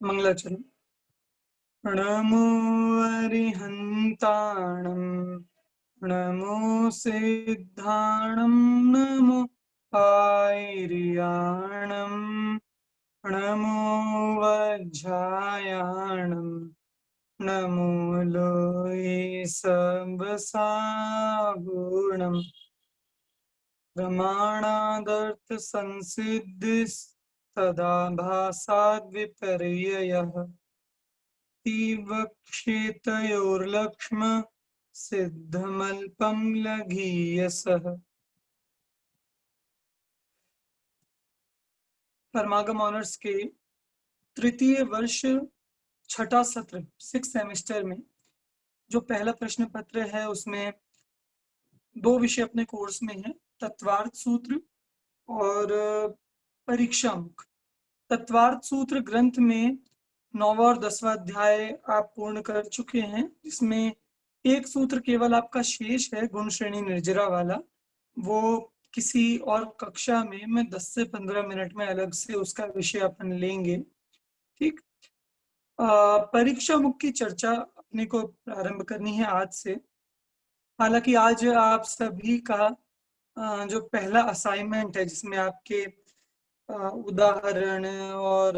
मंगलाचरण। नमो अरिहन्ताणं नमो सिद्धाणं नमो आयर्याणं नमो वज्रायाणं नमो लोये सबसागुणं प्रमाणादर्थ संसिद्धिस्तदा भासाद्विपर्ययः तीवक्षेतयोर्लक्ष्म सिद्धमल्पं लघीयसः। परमागम ऑनर्स के तृतीय वर्ष छठा सत्र 6 सेमेस्टर में जो पहला प्रश्न पत्र है उसमें दो विषय अपने कोर्स में है, तत्वार्थ सूत्र और परीक्षा मुख। तत्वार्थ सूत्र ग्रंथ में 9वां और 10वां अध्याय आप पूर्ण कर चुके हैं, जिसमें एक सूत्र केवल आपका शेष है, गुण श्रेणी निर्जरा वाला। वो किसी और कक्षा में मैं 10 से 15 मिनट में अलग से उसका विषय अपन लेंगे। ठीक। परीक्षा मुख की चर्चा अपने को प्रारंभ करनी है आज से। हालांकि आज आप सभी का जो पहला असाइनमेंट है, जिसमें आपके उदाहरण और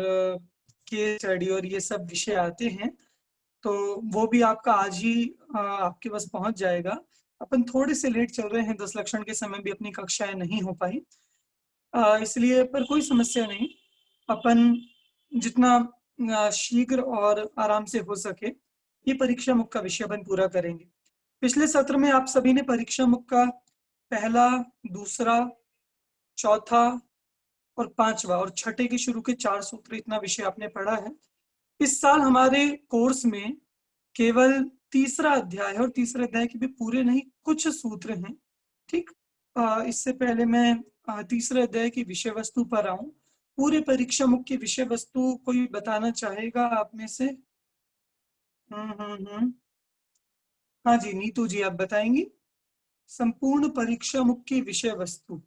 केस स्टडी और ये सब विषय आते हैं, तो वो भी आपका आज ही आपके पास पहुंच जाएगा। अपन थोड़े से लेट चल रहे हैं, 10 लक्षण के समय भी अपनी कक्षाएं नहीं हो पाई, इसलिए पर कोई समस्या नहीं। अपन जितना शीघ्र और आराम से हो सके ये परीक्षा मुख का विषय अपन पूरा करेंगे। पिछले सत्र में आप सभी ने परीक्षा मुख का पहला, दूसरा, चौथा और पांचवा और छठे के शुरू के 4 सूत्र, इतना विषय आपने पढ़ा है। इस साल हमारे कोर्स में केवल तीसरा अध्याय है और तीसरे अध्याय के भी पूरे नहीं, कुछ सूत्र हैं। ठीक। इससे पहले मैं तीसरे अध्याय की विषय वस्तु पर आऊं। पूरे परीक्षा मुख की विषय वस्तु कोई बताना चाहेगा आप में से? हाँ जी, नीतू जी आप बताएंगी। संपूर्ण परीक्षा मुख की विषय वस्तु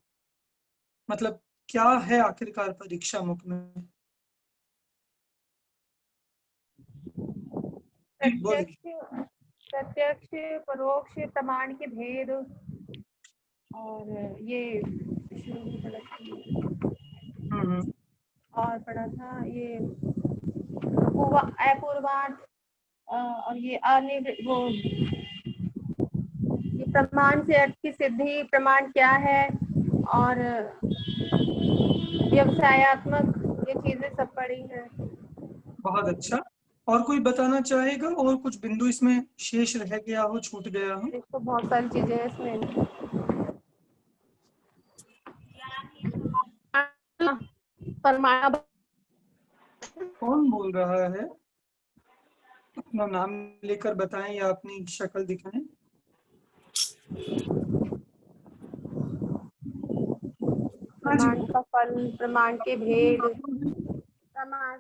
मतलब क्या है आखिरकार परीक्षा मुख में? जी बोलिए। प्रत्यक्ष प्रत्यक्ष परोक्ष प्रमाण के भेद, और ये हम्म और पढ़ा था ये अपूर्वार्थ, और ये वो ये प्रमाण से अर्थ की सिद्धि प्रमाण क्या है, और व्यवसायत्मक, ये चीजें सब पढ़ी है। बहुत अच्छा। और कोई बताना चाहेगा और कुछ बिंदु इसमें शेष रह गया हो, छूट गया हो? इसको बहुत सारी चीजें हैं इसमें। परमाणु कौन बोल रहा है? अपना नाम लेकर बताएं या अपनी शक्ल दिखाएं। हाँ जी। प्रमाण का फल, प्रमाण के भेद, प्रमाण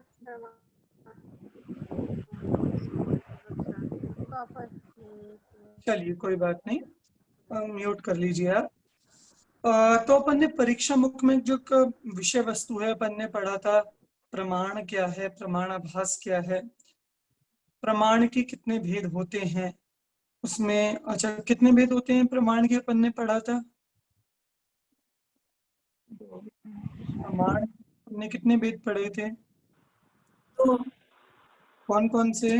का फल। चलिए कोई बात नहीं, म्यूट कर लीजिए आप। तो अपन ने परीक्षा मुख में जो विषय वस्तु है अपन ने पढ़ा था, प्रमाण क्या है, प्रमाणाभास क्या है, प्रमाण के कितने भेद होते हैं उसमें। अच्छा, कितने भेद होते हैं प्रमाण के अपन ने पढ़ा था? प्रमाण ने कितने भेद पढ़े थे? तो कौन कौन से?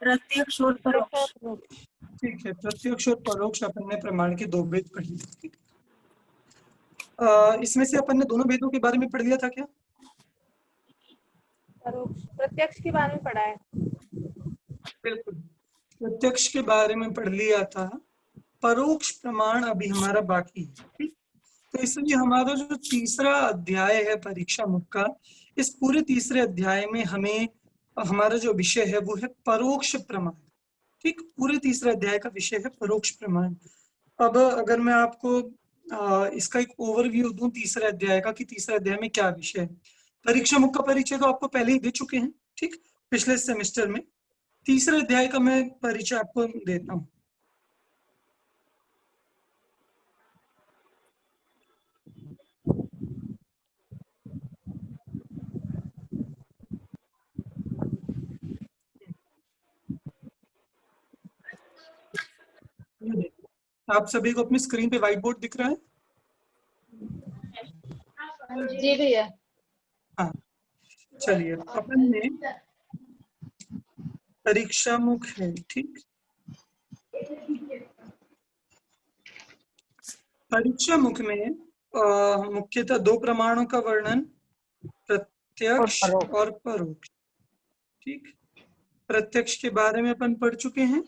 प्रत्यक्ष और परोक्ष। ठीक है, प्रत्यक्ष और परोक्ष अपन ने प्रमाण के 2 भेद पढ़े थे। इसमें से अपन ने दोनों भेदों के बारे में पढ़ लिया था क्या? प्रत्यक्ष के बारे में पढ़ा है। बिल्कुल, प्रत्यक्ष के बारे में पढ़ लिया था। परोक्ष प्रमाण अभी हमारा बाकी है। ठीक। तो इसलिए हमारा जो तीसरा अध्याय है परीक्षा मुख का, इस पूरे तीसरे अध्याय में हमें हमारा जो विषय है वो है परोक्ष प्रमाण। ठीक, पूरे तीसरे अध्याय का विषय है परोक्ष प्रमाण। अब अगर मैं आपको इसका एक ओवरव्यू दूं तीसरे अध्याय का, कि तीसरे अध्याय में क्या विषय है। परीक्षा मुख का परिचय तो आपको पहले ही दे चुके हैं, ठीक, पिछले सेमेस्टर में। तीसरे अध्याय का मैं परिचय आपको देता हूँ। आप सभी को अपनी स्क्रीन पे व्हाइट बोर्ड दिख रहा है? जी भैया। हाँ, चलिए अपन ने परीक्षा मुख है, ठीक। परीक्षा मुख में मुख्यतः दो प्रमाणों का वर्णन, प्रत्यक्ष और परोक्ष, ठीक। प्रत्यक्ष के बारे में अपन पढ़ चुके हैं,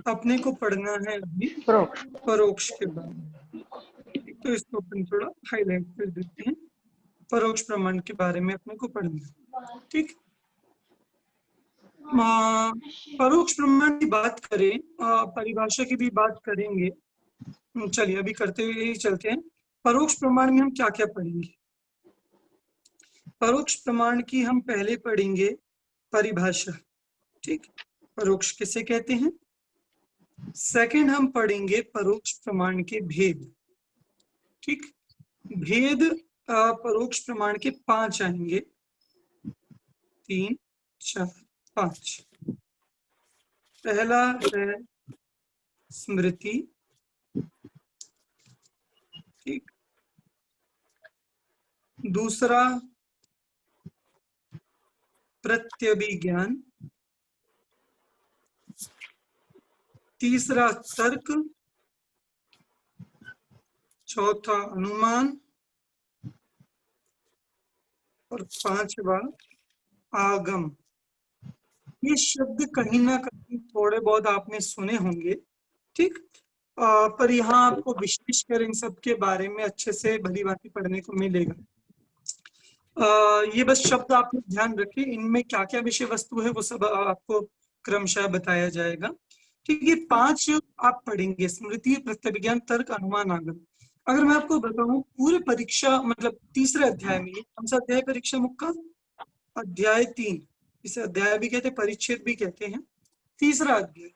अपने को पढ़ना है अभी परोक्ष के बारे में, तो इसको अपन थोड़ा हाईलाइट कर देते हैं। परोक्ष प्रमाण के बारे में अपने को पढ़ना है, ठीक। परोक्ष प्रमाण की बात करें, परिभाषा की भी बात करेंगे। चलिए अभी करते हुए ही चलते हैं। परोक्ष प्रमाण में हम क्या क्या पढ़ेंगे? परोक्ष प्रमाण की हम पहले पढ़ेंगे परिभाषा, ठीक। परोक्ष किसे कहते हैं? सेकंड हम पढ़ेंगे परोक्ष प्रमाण के भेद, ठीक। भेद परोक्ष प्रमाण के 5 आएंगे, 3, 4, 5। पहला है स्मृति, ठीक। दूसरा प्रत्यभिज्ञान, तीसरा तर्क, चौथा अनुमान और 5वां आगम। ये शब्द कहीं ना कहीं थोड़े बहुत आपने सुने होंगे, ठीक। पर यहाँ आपको विशेष कर इन सब के बारे में अच्छे से भली भांति पढ़ने को मिलेगा। ये बस शब्द आपने ध्यान रखें, इनमें क्या क्या विषय वस्तु है वो सब आपको क्रमशः बताया जाएगा, ठीक। ये 5 आप पढ़ेंगे, स्मृति, प्रत्यभिज्ञान, तर्क, अनुमान, आगम। अगर मैं आपको बताऊं पूरे परीक्षा मतलब तीसरे अध्याय में, कौन सा अध्याय परीक्षा मुख का? अध्याय 3, इसे अध्याय भी कहते हैं, परिच्छेद भी कहते हैं, तीसरा अध्याय।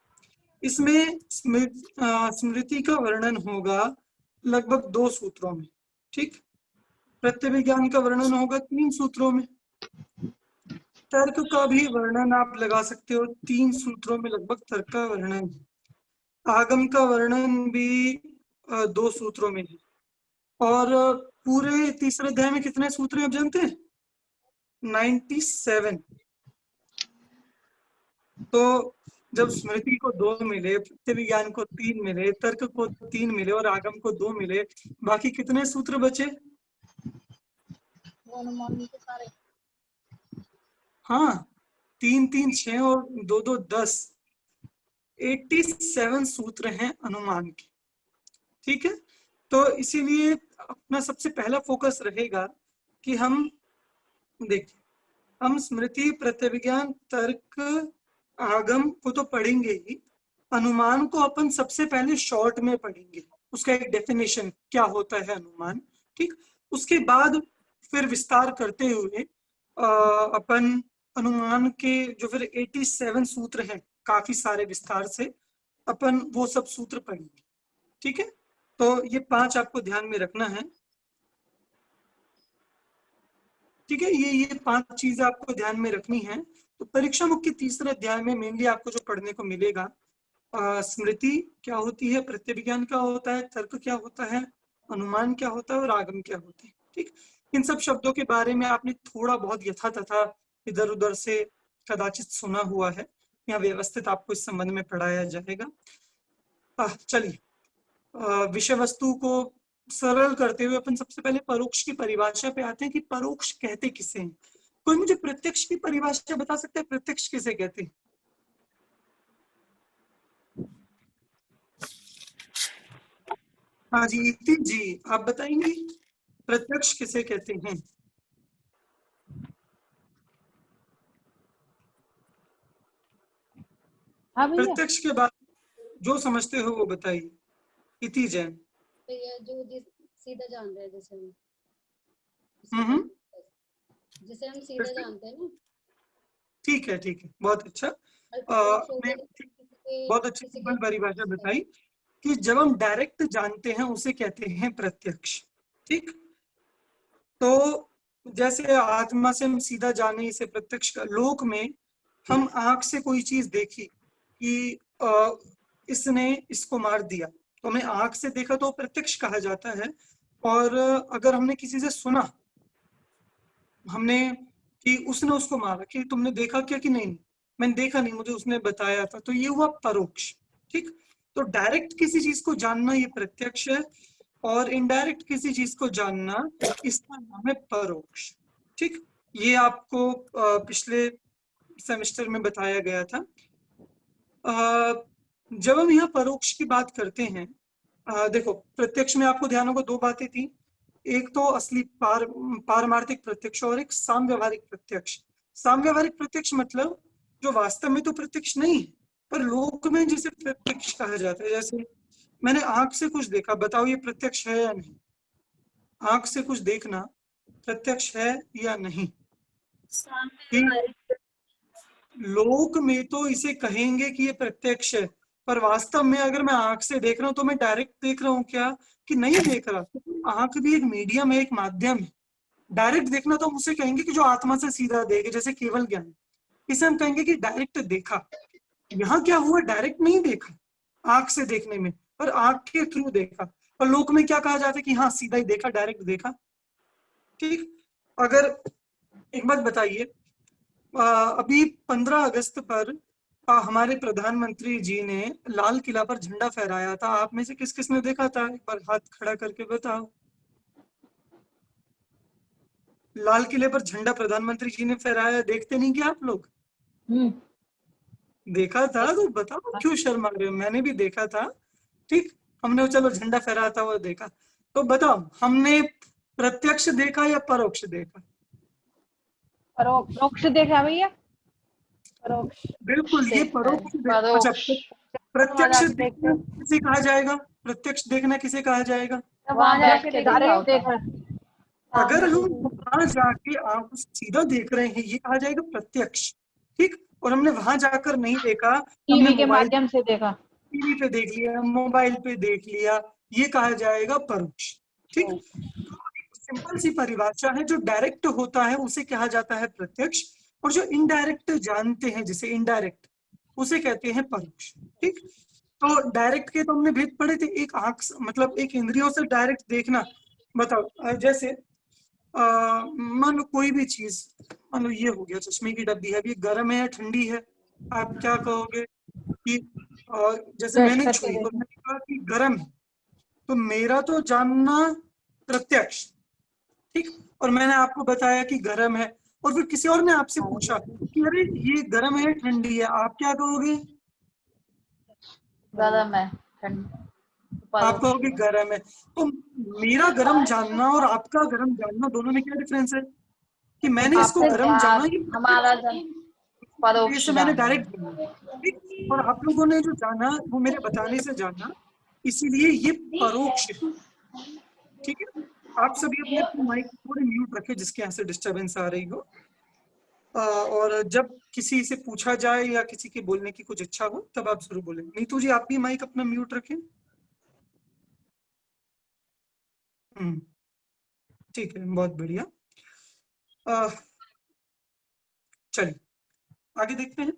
इसमें स्मृति का वर्णन होगा लगभग 2 सूत्रों में, ठीक। प्रत्यभिज्ञान का वर्णन होगा 3 सूत्रों में, तर्क का भी वर्णन आप लगा सकते हो 3 सूत्रों में, लगभग तर्क का वर्णन है। आगम का वर्णन भी 2 सूत्रों में है। और पूरे तीसरे अध्याय में कितने सूत्र हैं आप जानते हैं? 97। तो जब स्मृति को 2 मिले, प्रत्यभिज्ञान को 3 मिले, तर्क को 3 मिले और आगम को 2 मिले, बाकी कितने सूत्र बचे? हाँ, 3 3 6 और 2 2 10, 87 सूत्र हैं अनुमान के, ठीक है। तो इसीलिए अपना सबसे पहला फोकस रहेगा कि हम देखिए, हम स्मृति, प्रत्यभिज्ञान, तर्क, आगम को तो पढ़ेंगे ही, अनुमान को अपन सबसे पहले शॉर्ट में पढ़ेंगे, उसका एक डेफिनेशन क्या होता है अनुमान, ठीक। उसके बाद फिर विस्तार करते हुए अपन अनुमान के जो फिर 87 सूत्र हैं, काफी सारे विस्तार से अपन वो सब सूत्र पढ़ेंगे, ठीक है। तो ये 5 आपको ध्यान में रखना है, ठीक है। ये 5 चीजें आपको ध्यान में रखनी है। तो परीक्षा मुख के तीसरे अध्याय में मेनली आपको जो पढ़ने को मिलेगा, स्मृति क्या होती है, प्रत्यभिज्ञान क्या होता है, तर्क क्या होता है, अनुमान क्या होता है और आगम क्या होते हैं, ठीक। इन सब शब्दों के बारे में आपने थोड़ा बहुत यथा तथा इधर उधर से कदाचित सुना हुआ है, यहाँ व्यवस्थित आपको इस संबंध में पढ़ाया जाएगा। चलिए विषय वस्तु को सरल करते हुए अपन सबसे पहले परोक्ष की परिभाषा पे आते हैं कि परोक्ष कहते किसे हैं। कोई मुझे प्रत्यक्ष की परिभाषा बता सकता है, प्रत्यक्ष किसे कहते हैं? हाँ जी, इति जी आप बताएंगे प्रत्यक्ष किसे कहते हैं? हाँ भैया। प्रत्यक्ष के बाद जो समझते हो वो बताइए। इति जैन। भैया जो सीधा जान रहे हैं, जैसे जिसे हम सीधा जानते हैं ना। ठीक है, ठीक है, बहुत अच्छा। बहुत अच्छी सिंपल परिभाषा बताई कि जब हम डायरेक्ट जानते हैं उसे कहते हैं प्रत्यक्ष, ठीक। तो जैसे आत्मा से हम सीधा जाने, इसे प्रत्यक्ष का। लोक में हम आंख से कोई चीज देखी कि इसने इसको मार दिया, तो हमने आंख से देखा तो प्रत्यक्ष कहा जाता है। और अगर हमने किसी से सुना, हमने कि उसने उसको मारा, कि तुमने देखा क्या, कि नहीं मैंने देखा नहीं, मुझे उसने बताया था, तो ये हुआ परोक्ष। ठीक, तो डायरेक्ट किसी चीज को जानना ये प्रत्यक्ष है, और इनडायरेक्ट किसी चीज को जानना इसका नाम है परोक्ष। ठीक, ये आपको पिछले सेमेस्टर में बताया गया था। जब हम यहाँ परोक्ष की बात करते हैं, देखो प्रत्यक्ष में आपको ध्यान होगा दो बातें थी, एक तो असली पारमार्थिक प्रत्यक्ष और एक सामव्यवहारिक प्रत्यक्ष। सामव्यवहारिक प्रत्यक्ष मतलब जो वास्तव में तो प्रत्यक्ष नहीं है, पर लोक में जिसे प्रत्यक्ष कहा जाता है। जैसे मैंने आंख से कुछ देखा, बताओ ये प्रत्यक्ष है या नहीं? आंख से कुछ देखना प्रत्यक्ष है या नहीं? सामने लोक में तो इसे कहेंगे कि ये प्रत्यक्ष है, पर वास्तव में अगर मैं आंख से देख रहा हूँ तो मैं डायरेक्ट देख रहा हूँ क्या, कि नहीं देख रहा? तो आंख भी एक मीडियम है, एक माध्यम है। डायरेक्ट देखना तो हम उसे कहेंगे कि जो आत्मा से सीधा देखे, जैसे केवल ज्ञान, इसे हम कहेंगे कि डायरेक्ट देखा। यहाँ क्या हुआ, डायरेक्ट नहीं देखा आंख से देखने में, पर आंख के थ्रू देखा। और लोक में क्या कहा जाता है कि हाँ सीधा ही देखा, डायरेक्ट देखा। ठीक, अगर एक बात बताइए, अभी 15 अगस्त पर हमारे प्रधानमंत्री जी ने लाल किला पर झंडा फहराया था। आप में से किस किस ने देखा था? एक बार हाथ खड़ा करके बताओ। लाल किले पर झंडा प्रधानमंत्री जी ने फहराया, देखते नहीं क्या आप लोग? देखा था तो बताओ क्यों शर्मा रहे हो? मैंने भी देखा था। ठीक, हमने चलो झंडा फहराता हुआ देखा। तो बताओ हमने प्रत्यक्ष देखा या परोक्ष देखा? परोक्ष देखा भैया, परोक्ष। बिल्कुल, ये परोक्ष देखा। अच्छा, प्रत्यक्ष देखना किसे कहा जाएगा? प्रत्यक्ष देखना किसे कहा जाएगा? वहां जाके डायरेक्ट देखा। अगर हम वहां जाके आंख से सीधा देख रहे हैं ये कहा जाएगा प्रत्यक्ष। ठीक, और हमने वहां जाकर नहीं देखा, टीवी के माध्यम से देखा, टीवी पे देख लिया, मोबाइल पे देख लिया, ये कहा जाएगा परोक्ष। ठीक, सिंपल सी परिभाषा है, जो डायरेक्ट होता है उसे कहा जाता है प्रत्यक्ष, और जो इनडायरेक्ट जानते हैं जिसे इनडायरेक्ट, उसे कहते हैं परोक्ष। ठीक, तो डायरेक्ट के तो हमने भेद पढ़े थे, एक आंख मतलब एक इंद्रियों से डायरेक्ट देखना। बताओ जैसे मान लो कोई भी चीज, मान लो ये हो गया चश्मे की डब्बी है, अभी गर्म है या ठंडी है, आप क्या कहोगे? कि जैसे मैंने छुई और मैंने कहा कि गर्म है, तो मेरा तो जानना प्रत्यक्ष। ठीक, और मैंने आपको बताया कि गर्म है, और फिर किसी और ने आपसे पूछा कि अरे ये गर्म है ठंडी है, आप क्या कहोगे? गर्म है, आप कहोगे गर्म है। तो मेरा गर्म जानना और आपका गर्म जानना, दोनों में क्या डिफरेंस है? कि मैंने इसको गर्म जाना, हमारा परोक्ष मैंने डायरेक्ट जाना। ठीक, और आप लोगों ने जो जाना वो मेरे बताने से जाना, इसीलिए ये परोक्ष है। ठीक है, आप सभी अपने अपने माइक थोड़े म्यूट रखें जिसके यहाँ से डिस्टरबेंस आ रही हो, और जब किसी से पूछा जाए या किसी के बोलने की कुछ इच्छा हो तब आप जरूर बोलें। नीतू जी आप भी माइक अपना म्यूट रखें। ठीक है, बहुत बढ़िया। चलिए आगे देखते हैं।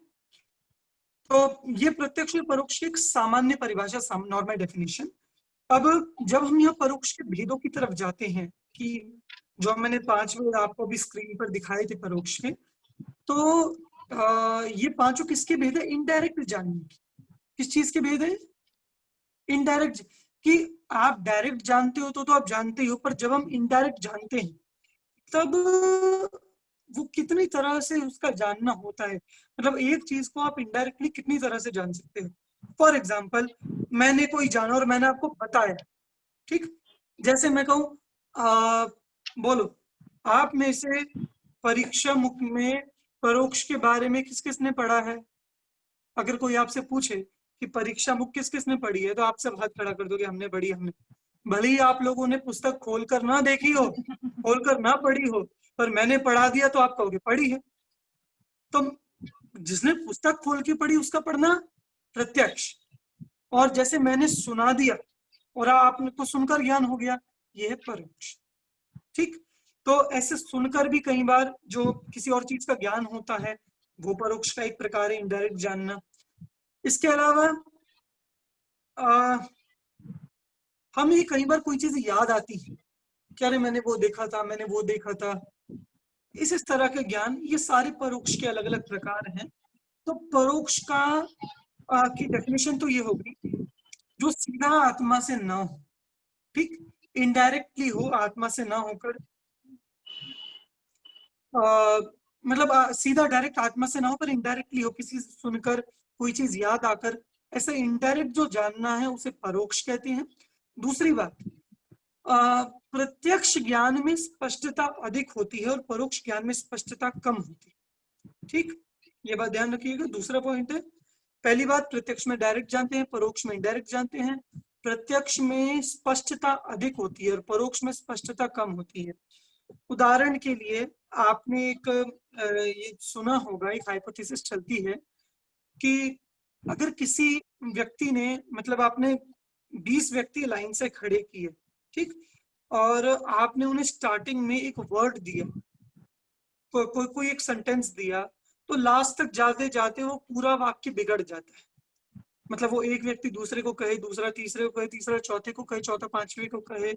तो ये प्रत्यक्ष और परोक्ष की एक सामान्य परिभाषा, नॉर्मल डेफिनेशन। अब जब हम यहाँ परोक्ष के भेदों की तरफ जाते हैं, कि जो मैंने 5 वेद आपको भी स्क्रीन पर दिखाए थे परोक्ष के, तो ये 5 किसके भेद है? इनडायरेक्ट जानने की। किस चीज के भेद है? इनडायरेक्ट। कि आप डायरेक्ट जानते हो तो आप जानते ही हो, पर जब हम इनडायरेक्ट जानते हैं तब वो कितनी तरह से उसका जानना होता है। मतलब एक चीज को आप इनडायरेक्टली कितनी तरह से जान सकते हो। फॉर एग्जाम्पल, मैंने कोई जाना और मैंने आपको बताया। ठीक, जैसे मैं कहूँ बोलो आप में से परीक्षा मुख में परोक्ष के बारे में किस किस ने पढ़ा है? अगर कोई आपसे पूछे कि परीक्षा मुख किस किस ने पढ़ी है, तो आप सब हाथ खड़ा कर दोगे हमने पढ़ी, हमने। भले ही आप लोगों ने पुस्तक खोलकर ना देखी हो, खोलकर ना पढ़ी हो, पर मैंने पढ़ा दिया तो आप कहोगे पढ़ी है। तो जिसने पुस्तक खोल के पढ़ी उसका पढ़ना प्रत्यक्ष, और जैसे मैंने सुना दिया और आपको सुनकर ज्ञान हो गया, यह है परोक्ष। ठीक, तो ऐसे सुनकर भी कई बार जो किसी और चीज का ज्ञान होता है वो परोक्ष का एक प्रकार है, इनडायरेक्ट जानना। इसके अलावा हमें कई बार कोई चीज याद आती है कि अरे मैंने वो देखा था, मैंने वो देखा था। इस तरह के ज्ञान, ये सारे परोक्ष के अलग अलग प्रकार हैं। तो परोक्ष की डेफिनेशन तो ये होगी जो सीधा आत्मा से ना हो, ठीक, इनडायरेक्टली हो, आत्मा से ना होकर, मतलब सीधा डायरेक्ट आत्मा से ना हो पर इनडायरेक्टली हो, किसी से सुनकर, कोई चीज याद आकर, ऐसा इनडायरेक्ट जो जानना है उसे परोक्ष कहते हैं। दूसरी बात, प्रत्यक्ष ज्ञान में स्पष्टता अधिक होती है और परोक्ष ज्ञान में स्पष्टता कम होती है, ठीक, ये बात ध्यान रखिएगा। दूसरा पॉइंट है, पहली बात, प्रत्यक्ष में डायरेक्ट जानते हैं, परोक्ष में इनडायरेक्ट जानते हैं। प्रत्यक्ष में स्पष्टता अधिक होती है और परोक्ष में स्पष्टता कम होती है। उदाहरण के लिए आपने एक ये सुना होगा, एक हाइपोथेसिस चलती है कि अगर किसी व्यक्ति ने, मतलब आपने 20 व्यक्ति लाइन से खड़े किए, ठीक, और आपने उन्हें स्टार्टिंग में एक वर्ड दिया, कोई एक सेंटेंस दिया, तो लास्ट तक जाते जाते वो पूरा वाक्य बिगड़ जाता है। मतलब वो एक व्यक्ति दूसरे को कहे, दूसरा तीसरे को कहे, तीसरा चौथे को कहे, चौथा पांचवे को कहे,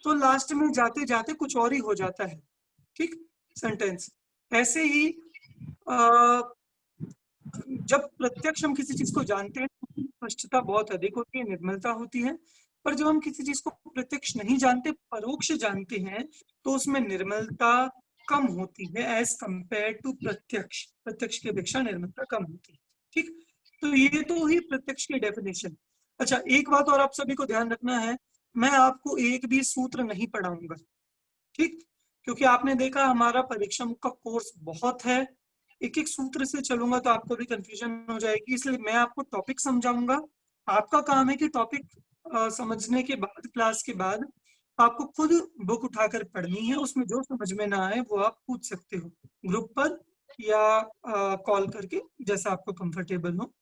तो लास्ट में जाते जाते कुछ और ही हो जाता है, ठीक, सेंटेंस। ऐसे ही जब प्रत्यक्ष हम किसी चीज को जानते हैं तो स्पष्टता बहुत अधिक होती है, निर्मलता होती है। पर जब हम किसी चीज को प्रत्यक्ष नहीं जानते, परोक्ष जानते हैं, तो उसमें निर्मलता कम होती है एज कंपेयर टू प्रत्यक्ष। प्रत्यक्ष की अपेक्षा निर्मलता कम होती है, ठीक। तो ये तो ही प्रत्यक्ष की डेफिनेशन। अच्छा, एक बात और आप सभी को ध्यान रखना है, मैं आपको एक भी सूत्र नहीं पढ़ाऊंगा, ठीक, क्योंकि आपने देखा हमारा परीक्षा मुख का कोर्स बहुत है, एक एक सूत्र से चलूंगा तो आपको भी कंफ्यूजन हो जाएगी, इसलिए मैं आपको टॉपिक समझाऊंगा। आपका काम है कि टॉपिक समझने के बाद, क्लास के बाद, आपको खुद बुक उठाकर पढ़नी है, उसमें जो समझ में ना आए वो आप पूछ सकते हो ग्रुप पर या कॉल करके, जैसा आपको कंफर्टेबल हो,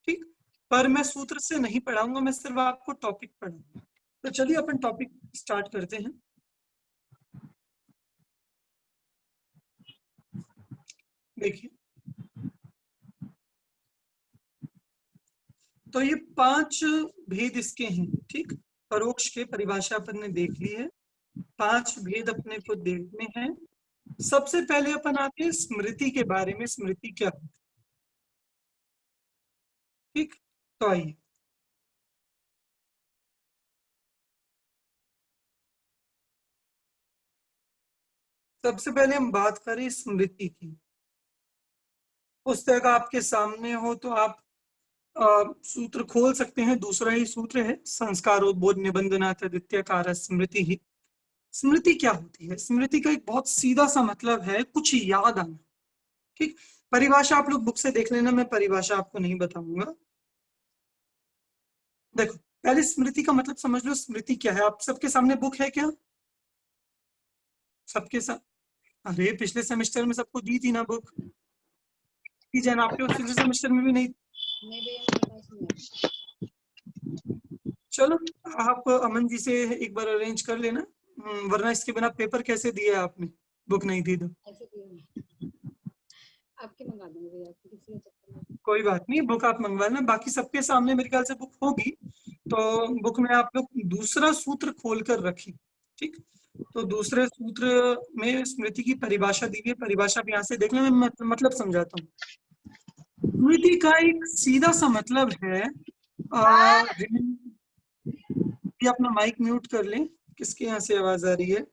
ठीक। पर मैं सूत्र से नहीं पढ़ाऊंगा, मैं सिर्फ आपको टॉपिक पढ़ाऊंगा। तो चलिए अपन टॉपिक स्टार्ट करते हैं। देखिए, तो ये 5 भेद इसके हैं, ठीक, परोक्ष के परिभाषा अपन ने देख ली है, 5 भेद अपने को देखने हैं। सबसे पहले अपन आते हैं स्मृति के बारे में, स्मृति क्या है, ठीक। तो आइए, सबसे पहले हम बात करें स्मृति की। पुस्तक आपके सामने हो तो आप सूत्र खोल सकते हैं। दूसरा ही सूत्र है, संस्कारोद्बोध निबंधनाथ द्वितीयकार स्मृति ही। स्मृति क्या होती है? स्मृति का एक बहुत सीधा सा मतलब है कुछ याद आना, ठीक। परिभाषा आप लोग बुक से देख लेना, मैं परिभाषा आपको नहीं बताऊंगा। देखो, पहले स्मृति का मतलब समझ लो, स्मृति क्या है। आप सबके सामने बुक है क्या? सबके साथ, अरे पिछले सेमेस्टर में सबको दी थी ना बुक, की जाए ना, आपके पिछले सेमेस्टर में भी नहीं। चलो आप अमन जी से एक बार अरेंज कर लेना, वरना इसके बिना पेपर कैसे दिया आपने, बुक नहीं दी तो। आपके मंगा दूंगी भैया, किसी का चक्कर नहीं। कोई बात नहीं, बुक आप मंगवा लेना। बाकी सबके सामने मेरे ख्याल से बुक होगी, तो बुक में आप लोग दूसरा सूत्र खोल कर रखिए, ठीक। तो दूसरे सूत्र में स्मृति की परिभाषा दी है, परिभाषा भी यहाँ से देख लें, मैं मतलब समझाता हूँ। स्मृति का एक सीधा सा मतलब है, ये अपना माइक म्यूट कर लें, किसके यहाँ से आवाज आ रही है?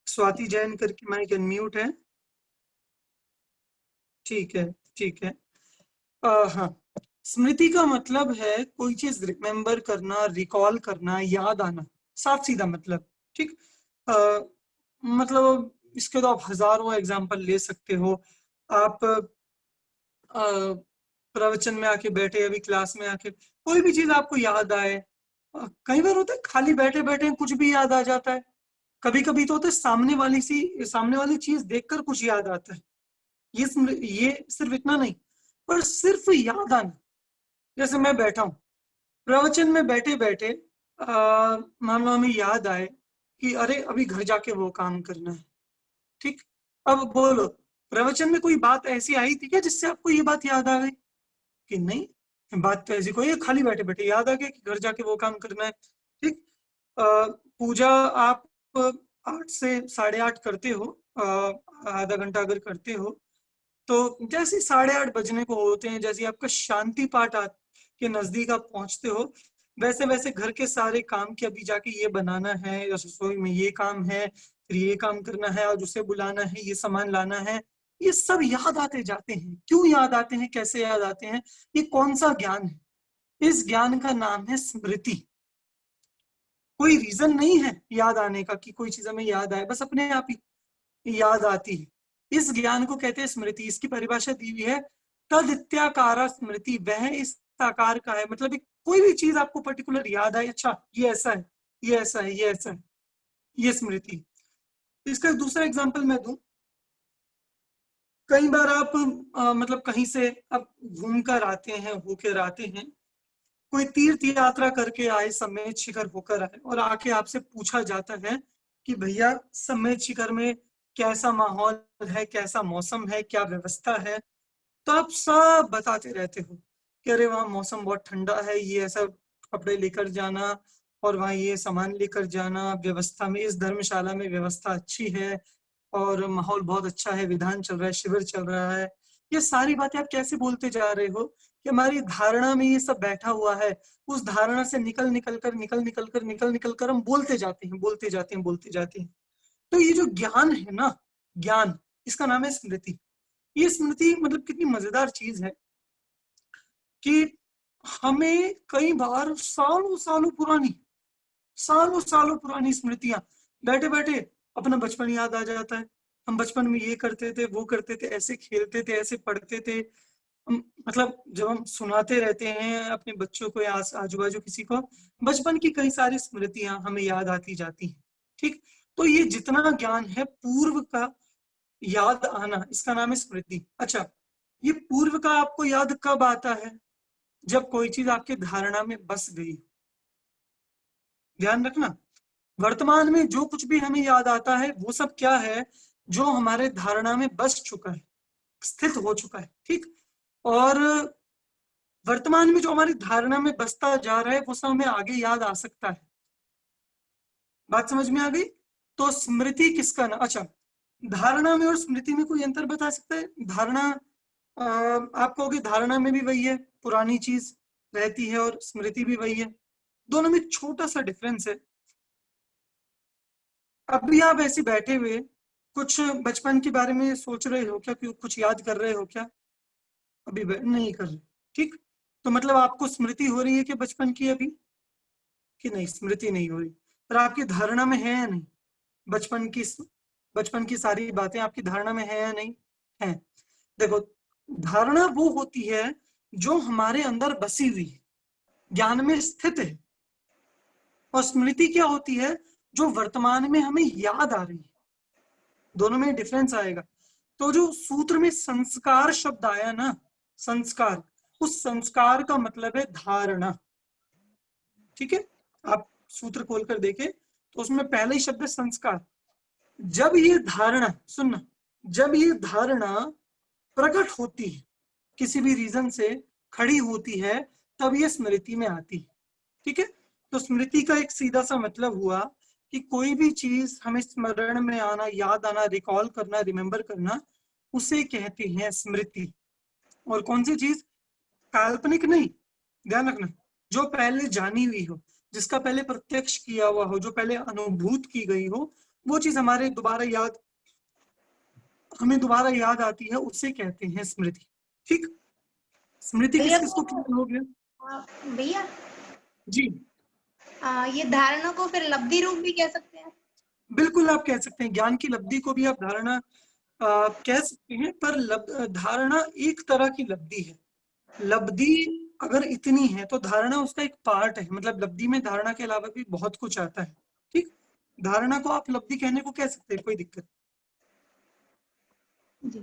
स्वाति जैन करके माइक अनम्यूट है, ठीक है, ठीक है। हाँ, स्मृति का मतलब है कोई चीज रिमेम्बर करना, रिकॉल करना, याद आना, साफ सीधा मतलब, ठीक। मतलब इसके तो आप हजारों एग्जाम्पल ले सकते हो। आप प्रवचन में आके बैठे, अभी क्लास में आके कोई भी चीज आपको याद आए, कई बार होता है खाली बैठे बैठे कुछ भी याद आ जाता है, कभी कभी तो होता है सामने वाली चीज देखकर कुछ याद आता है। ये सिर्फ इतना नहीं, पर सिर्फ याद आना। जैसे मैं बैठा हूं प्रवचन में, बैठे बैठे मान लो हमें याद आए कि अरे अभी घर जाके वो काम करना है, ठीक। अब बोलो, प्रवचन में कोई बात ऐसी आई थी क्या जिससे आपको ये बात याद आ गई? कि नहीं, बात तो ऐसी कोई है, खाली बैठे बैठे याद आ गया कि घर जाके वो काम करना है, ठीक। पूजा आप 8 से 8:30 करते हो, आधा घंटा अगर करते हो तो जैसे 8:30 बजने को होते हैं, जैसे आपका शांति पाठ के नजदीक आप पहुंचते हो, वैसे वैसे घर के सारे काम कि अभी जाके ये बनाना है, रसोई में ये काम है, फिर ये काम करना है, और उसे बुलाना है, ये सामान लाना है, ये सब याद आते जाते हैं। क्यों याद आते हैं, कैसे याद आते हैं, ये कौन सा ज्ञान है? इस ज्ञान का नाम है स्मृति। कोई रीजन नहीं है याद आने का कि कोई चीज हमें याद आए, बस अपने आप ही याद आती है। इस ज्ञान को कहते हैं स्मृति। इसकी परिभाषा दी हुई है, तद इत्याकारा स्मृति, वह इस आकार का है। मतलब कोई भी चीज आपको पर्टिकुलर याद आए, अच्छा ये ऐसा है, ये ऐसा है, ये ऐसा है, ये स्मृति। इसका दूसरा एग्जांपल मैं दूं, कई बार आप मतलब कहीं से आप घूम कर आते हैं, होकर आते हैं, कोई तीर्थ यात्रा करके आए, समेत शिखर होकर आए, और आके आपसे पूछा जाता है कि भैया समेत शिखर में कैसा माहौल है, कैसा मौसम है, क्या व्यवस्था है, तो आप सब बताते रहते हो कि अरे वहाँ मौसम बहुत ठंडा है, ये ऐसा कपड़े लेकर जाना, और वहाँ ये सामान लेकर जाना, व्यवस्था में इस धर्मशाला में व्यवस्था अच्छी है, और माहौल बहुत अच्छा है, विधान चल रहा है, शिविर चल रहा है। ये सारी बातें आप कैसे बोलते जा रहे हो कि हमारी धारणा में ये सब बैठा हुआ है, उस धारणा से निकल निकल कर हम बोलते जाते हैं, बोलते जाते हैं, बोलते जाते हैं। तो ये जो ज्ञान है ना, ज्ञान, इसका नाम है स्मृति। ये स्मृति मतलब कितनी मजेदार चीज है कि हमें कई बार सालों सालों पुरानी स्मृतियां बैठे बैठे अपना बचपन याद आ जाता है। हम बचपन में ये करते थे, वो करते थे, ऐसे खेलते थे, ऐसे पढ़ते थे। मतलब जब हम सुनाते रहते हैं अपने बच्चों को या आजू बाजू किसी को, बचपन की कई सारी स्मृतियां हमें याद आती जाती हैं। ठीक, तो ये जितना ज्ञान है पूर्व का याद आना, इसका नाम है स्मृति। अच्छा, ये पूर्व का आपको याद कब आता है? जब कोई चीज आपके धारणा में बस गई। ध्यान रखना, वर्तमान में जो कुछ भी हमें याद आता है वो सब क्या है, जो हमारे धारणा में बस चुका है, स्थित हो चुका है। ठीक, और वर्तमान में जो हमारी धारणा में बसता जा रहा है वो सब हमें आगे याद आ सकता है। बात समझ में आ गई? तो स्मृति किसका ना, अच्छा, धारणा में और स्मृति में कोई अंतर बता सकता है? धारणा, आप कहोगे धारणा में भी वही है, पुरानी चीज रहती है, और स्मृति भी वही है। दोनों में छोटा सा डिफरेंस है। अभी आप ऐसे बैठे हुए कुछ बचपन के बारे में सोच रहे हो क्या, कुछ याद कर रहे हो क्या? अभी नहीं कर रहे। ठीक, तो मतलब आपको स्मृति हो रही है कि बचपन की अभी, कि नहीं, स्मृति नहीं हो रही, पर आपकी धारणा में है या नहीं? बचपन की सारी बातें आपकी धारणा में है या नहीं है? देखो, धारणा वो होती है जो हमारे अंदर बसी हुई है, ज्ञान में स्थित है, और स्मृति क्या होती है, जो वर्तमान में हमें याद आ रही है। दोनों में डिफरेंस आएगा। तो जो सूत्र में संस्कार शब्द आया ना, संस्कार, उस संस्कार का मतलब है धारणा। ठीक है, आप सूत्र खोलकर देखें तो उसमें पहले ही शब्द है संस्कार। जब ये धारणा, सुनना, जब ये धारणा प्रकट होती है, किसी भी रीजन से खड़ी होती है, तब ये स्मृति में आती है। ठीक है, तो स्मृति का एक सीधा सा मतलब हुआ कि कोई भी चीज हमें स्मरण में आना, याद आना, रिकॉल करना, रिमेम्बर करना, उसे कहते हैं स्मृति। और कौन सी चीज? काल्पनिक नहीं, ध्यान रखना, जो पहले जानी हुई हो, जिसका पहले प्रत्यक्ष किया हुआ हो, जो पहले अनुभूत की गई हो, वो चीज हमें दोबारा याद आती है, उसे कहते हैं स्मृति। ठीक, स्मृति किस किस को क्लियर हो गया? भैया जी, ये धारणा को फिर लब्धि रूप भी कह सकते हैं? बिल्कुल आप कह सकते हैं, ज्ञान की लब्धि को भी आप धारणा कह सकते हैं, पर धारणा एक तरह की लब्धि है। लब्धि अगर इतनी है तो धारणा उसका एक पार्ट है, मतलब लब्धि में धारणा के अलावा भी बहुत कुछ आता है। ठीक, धारणा को आप लब्धि कहने को कह सकते हैं, कोई दिक्कत जी।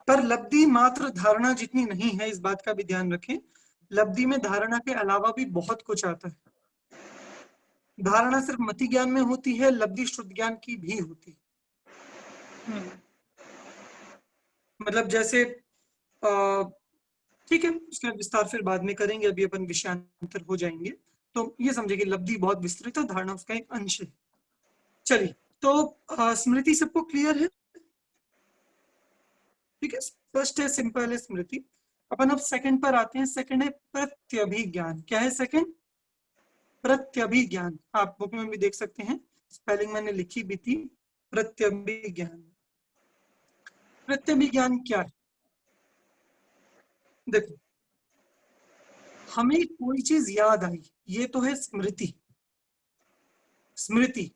पर लब्धि मात्र धारणा जितनी नहीं है, इस बात का भी ध्यान रखें। लब्धि में धारणा के अलावा भी बहुत कुछ आता है। धारणा सिर्फ मति ज्ञान में होती है, लब्धि शुद्ध ज्ञान की भी होती है। मतलब जैसे ठीक है, उसका विस्तार फिर बाद में करेंगे, अभी अपन विषयांतर हो जाएंगे। तो ये समझे कि लब्धि बहुत विस्तृत है, धारणा उसका एक अंश है। चलिए, तो स्मृति सबको क्लियर है? ठीक है, फर्स्ट है सिंपल है स्मृति। अपन अब सेकंड पर आते हैं। सेकंड है प्रत्यभिज्ञान। क्या है सेकंड? प्रत्यभिज्ञान। आप बुक में भी देख सकते हैं, स्पेलिंग मैंने लिखी भी थी, प्रत्यभिज्ञान। प्रत्यभिज्ञान क्या है? देखो, हमें कोई चीज याद आई, ये तो है स्मृति। स्मृति,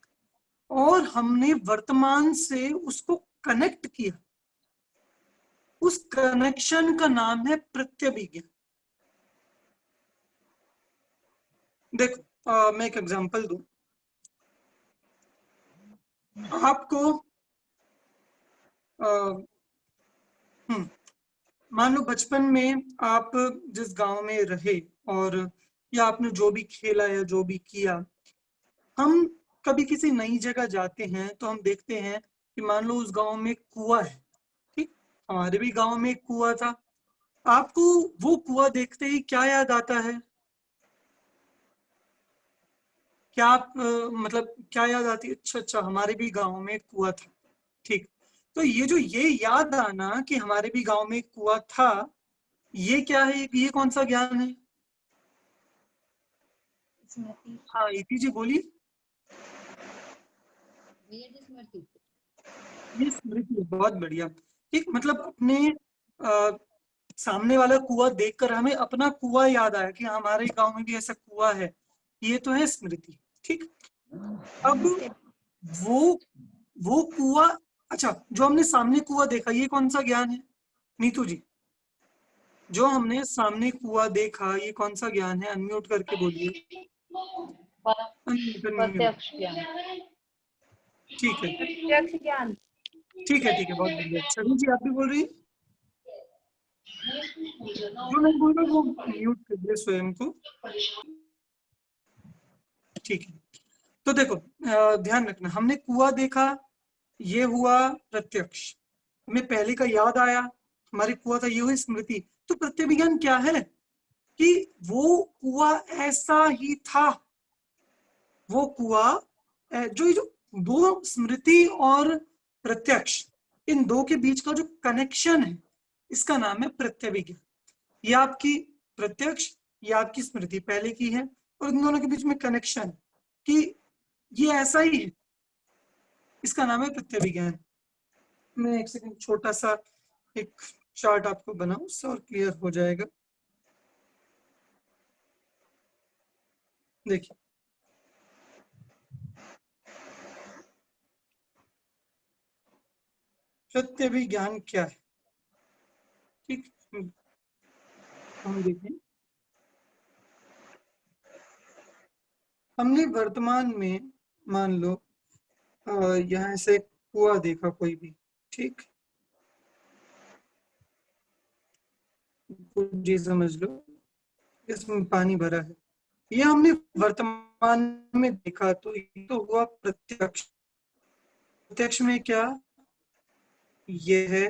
और हमने वर्तमान से उसको कनेक्ट किया, उस कनेक्शन का नाम है प्रत्यभिज्ञान। देखो, मैं एक एग्जांपल दूं आपको। मान लो बचपन में आप जिस गांव में रहे, और या आपने जो भी खेला या जो भी किया, हम कभी किसी नई जगह जाते हैं तो हम देखते हैं कि मान लो उस गांव में कुआं है। ठीक, हमारे भी गांव में एक कुआं था। आपको वो कुआं देखते ही क्या याद आता है? क्या आप मतलब क्या याद आती है? अच्छा अच्छा, हमारे भी गांव में एक कुआं था। ठीक, तो ये याद आना कि हमारे भी गांव में एक कुआं था, ये क्या है? ये कौन सा ज्ञान है? स्मृति। हाँ, इति जी बोलिए। भैया जी स्मृति। ये स्मृति है, बहुत बढ़िया। ठीक, मतलब अपने सामने वाला कुआं देखकर हमें अपना कुआं याद आया कि हमारे गांव में भी ऐसा कुआं है, ये तो है स्मृति। ठीक, अब वो वो कुआं, अच्छा, जो हमने सामने कुआं देखा, ये कौन सा ज्ञान है नीतू जी? जो हमने सामने कुआं देखा, ये कौन सा ज्ञान है? अनम्यूट करके बोलिए। Unmute unmute. प्रत्यक्ष ज्ञान। ठीक है, प्रत्यक्ष ज्ञान। ठीक है, ठीक है, बहुत बढ़िया। छवि जी आप भी बोल रही हैं? जो नहीं बोल रहा वो म्यूट कर दे स्वयं को। ठीक है, तो देखो, ध्यान रखना, हमने कुआं देखा, ये हुआ प्रत्यक्ष। हमें पहले का याद आया, हमारी कुआं था, ये हुई स्मृति। तो प्रत्यभिज्ञान क्या है? कि वो कुआं ऐसा ही था। वो कुआं जो दो, स्मृति और प्रत्यक्ष, इन दो के बीच का जो कनेक्शन है, इसका नाम है प्रत्यभिज्ञान। ये आपकी प्रत्यक्ष, ये आपकी स्मृति पहले की है, और इन दोनों के बीच में कनेक्शन कि ये ऐसा ही है, इसका नाम है प्रत्यभिज्ञान। मैं एक सेकंड छोटा सा एक चार्ट आपको बनाऊं, उससे और क्लियर हो जाएगा। देखिए, प्रत्यभिज्ञान क्या है? ठीक, हम देखें, हमने वर्तमान में मान लो यहाँ से कुआं देखा कोई भी। ठीक, कुछ जी समझ लो, इसमें पानी भरा है, ये हमने वर्तमान में देखा, तो ये तो हुआ प्रत्यक्ष। प्रत्यक्ष में क्या? ये है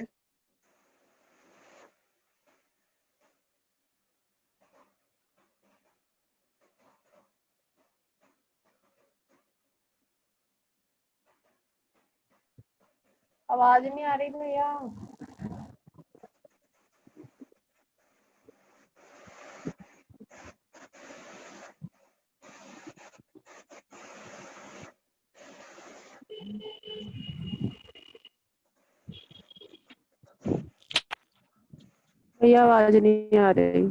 आवाज नहीं आ रही भैया। भैया आवाज नहीं आ रही।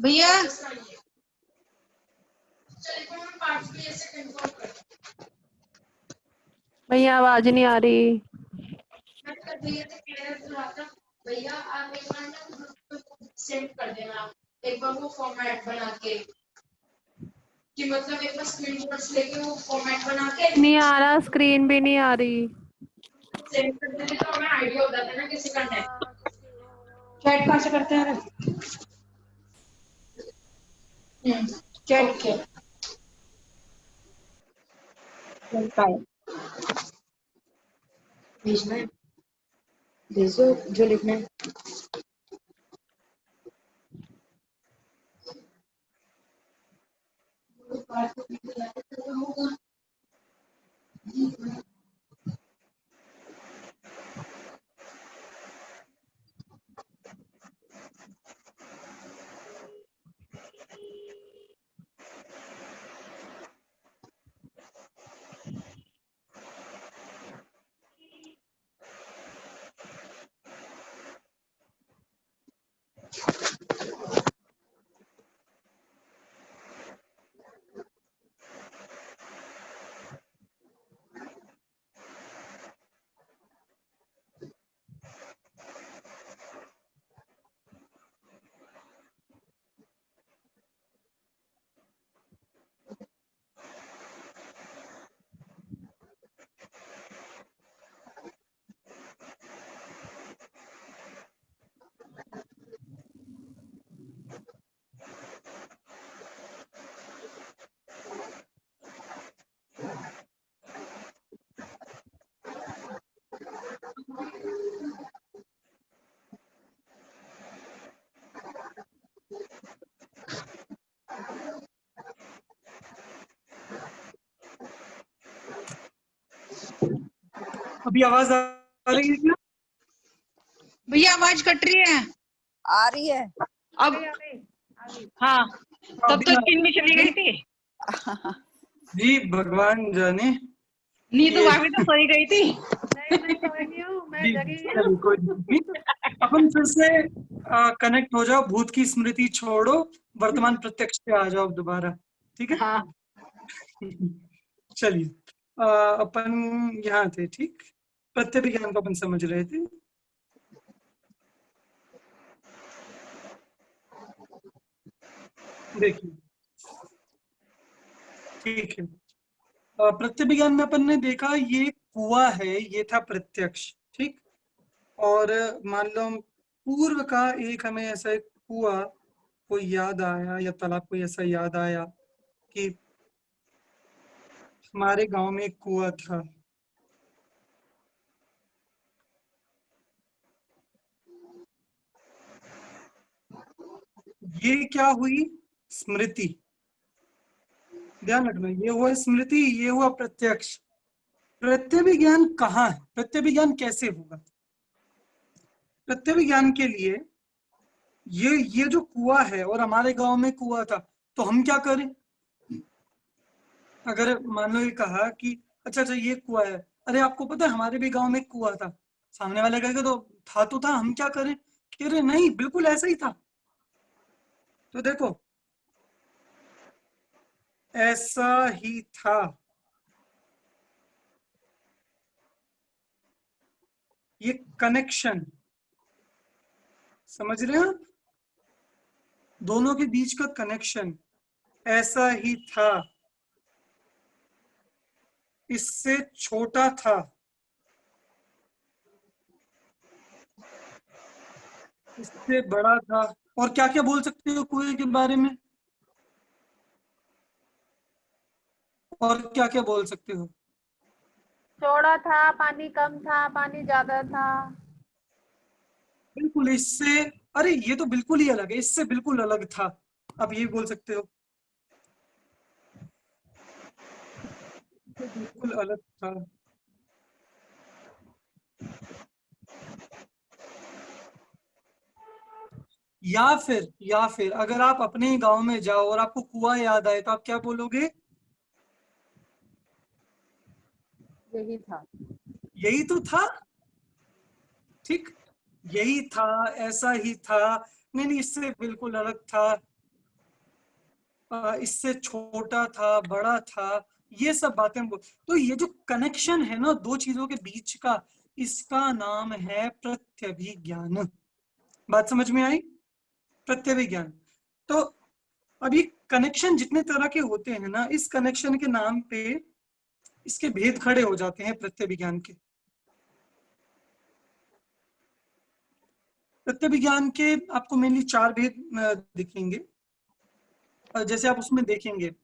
भैया भैया आवाज नहीं आ रही। भैया आप एक बार ना ग्रुप पे सेंड कर देना एक बार वो फॉर्मेट बना के कि मतलब एक बार स्क्रीनशॉट्स लेके वो फॉर्मेट बना के नहीं आ रहा, स्क्रीन भी नहीं आ रही। सेंड कर देते तो हमें आइडिया हो जाता है ना किसी का है। चैट कहाँ से करते हैं? चैट के भेजना है, भेजो जो लिखना है। अभी आवाज आ रही है क्या? भैया आवाज कट रही है। आ रही है। अब हाँ, तब अभी तक किन्नी चली गई थी। जी भगवान जाने। नीतू भाभी तो सोई गई थी। मैं सोई हूँ, मैं जी, जगी हूँ। चलिए, कोई नहीं। अपन फिर से कनेक्ट हो जाओ, भूत की स्मृति छोड़ो, वर्तमान प्रत्यक्ष पे आ जाओ दोबारा, ठीक है? हाँ चलिए, अपन यहाँ थे, ठीक? प्रत्यभिज्ञान को अपन समझ रहे थे। देखिए, ठीक है। प्रत्यभिज्ञान में अपन ने देखा ये कुआं है, ये था प्रत्यक्ष, ठीक? और मान लो हम पूर्व का एक हमें ऐसा एक कुआं कोई याद आया या तालाब कोई ऐसा याद आया कि हमारे गांव में एक कुआं था। ये क्या हुई? स्मृति। ध्यान रखना, ये हुआ स्मृति, ये हुआ प्रत्यक्ष। प्रत्यभिज्ञान कहाँ है? प्रत्यभिज्ञान कैसे होगा? प्रत्यभिज्ञान के लिए ये जो कुआं है और हमारे गांव में कुआं था, तो हम क्या करें? अगर मान लो ये कहा कि अच्छा अच्छा ये कुआं है, अरे आपको पता है हमारे भी गांव में एक कुआं था, सामने वाले कहेगा तो था, हम क्या करें? कह रहे नहीं, बिल्कुल ऐसा ही था। तो देखो, ऐसा ही था, ये कनेक्शन समझ रहे हैं आप? दोनों के बीच का कनेक्शन ऐसा ही था, इससे छोटा था, इससे बड़ा था। और क्या क्या बोल सकते हो कुएं के बारे में? और क्या क्या बोल सकते हो? चौड़ा था, पानी कम था, पानी ज्यादा था। बिल्कुल इससे, अरे ये तो बिल्कुल ही अलग है, इससे बिल्कुल अलग था, आप ये बोल सकते हो, बिल्कुल अलग था। या फिर अगर आप अपने गांव में जाओ और आपको कुआं याद आए तो आप क्या बोलोगे? यही था। यही तो था, ठीक? यही था, ऐसा ही था, नहीं, इससे बिल्कुल अलग था, इससे छोटा था, बड़ा था, ये सब बातें हम तो ये जो कनेक्शन है ना दो चीजों के बीच का, इसका नाम है प्रत्यभिज्ञान। बात समझ में आई? प्रत्यभिज्ञान। तो अब ये कनेक्शन जितने तरह के होते हैं ना, इस कनेक्शन के नाम पे इसके भेद खड़े हो जाते हैं प्रत्यभिज्ञान के। प्रत्यभिज्ञान के आपको मेनली 4 भेद दिखेंगे। जैसे आप उसमें देखेंगे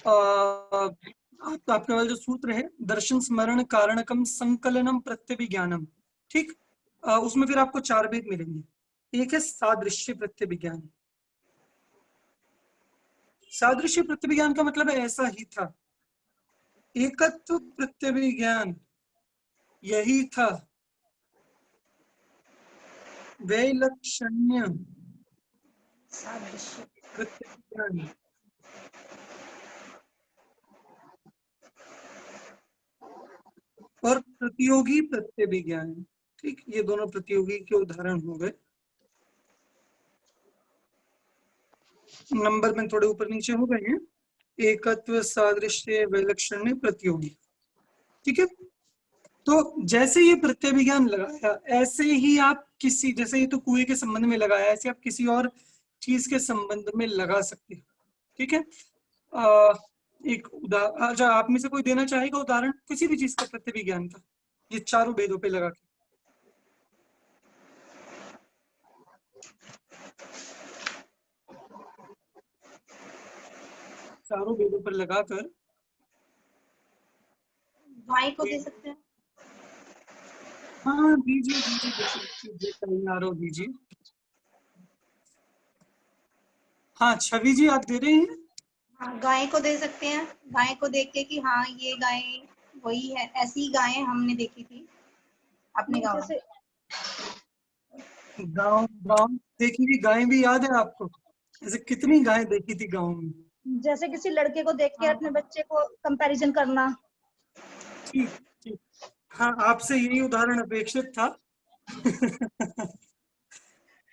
आपके वाला जो सूत्र है, दर्शन स्मरण कारणकम संकलनम प्रत्यभिज्ञानम, ठीक, उसमें फिर आपको 4 भेद मिलेंगे। एक है सादृश्य प्रत्यभिज्ञान। सादृश्य प्रत्यभिज्ञान का मतलब ऐसा ही था, एकत्व प्रत्यभिज्ञान यही था, वैलक्षण्य प्रत्यभिज्ञान और प्रतियोगी प्रत्यभिज्ञान, ठीक, ये दोनों प्रतियोगी के उदाहरण हो गए। नंबर में थोड़े ऊपर नीचे हो गए हैं, एकत्व, सादृश्य, वैलक्षण्य, प्रतियोगी, ठीक है। तो जैसे ये प्रत्यभिज्ञान लगाया, ऐसे ही आप किसी, जैसे ये तो कुएं के संबंध में लगाया, ऐसे आप किसी और चीज के संबंध में लगा सकते हैं, ठीक है। एक उदाहरण, अच्छा आप में से कोई देना चाहेगा उदाहरण किसी भी चीज का प्रत्यभिज्ञान का, ये चारों भेदों पे लगा के? चारों भेदों पर लगाकर गाय को दे सकते हैं। हाँ दीजिए दीजिए, हाँ छवि जी आप दे रहे हैं? हाँ, गाय को दे सकते हैं। गाय को देख के कि हाँ ये गाय वही है, ऐसी गायें हमने देखी थी अपने गाँव में। गाँव देखी हुई गायें भी याद है आपको? ऐसे कितनी गायें देखी थी गाँव में? जैसे किसी लड़के को देख के अपने बच्चे को कंपैरिजन करना। ठीक ठीक, हाँ आपसे यही उदाहरण अपेक्षित था।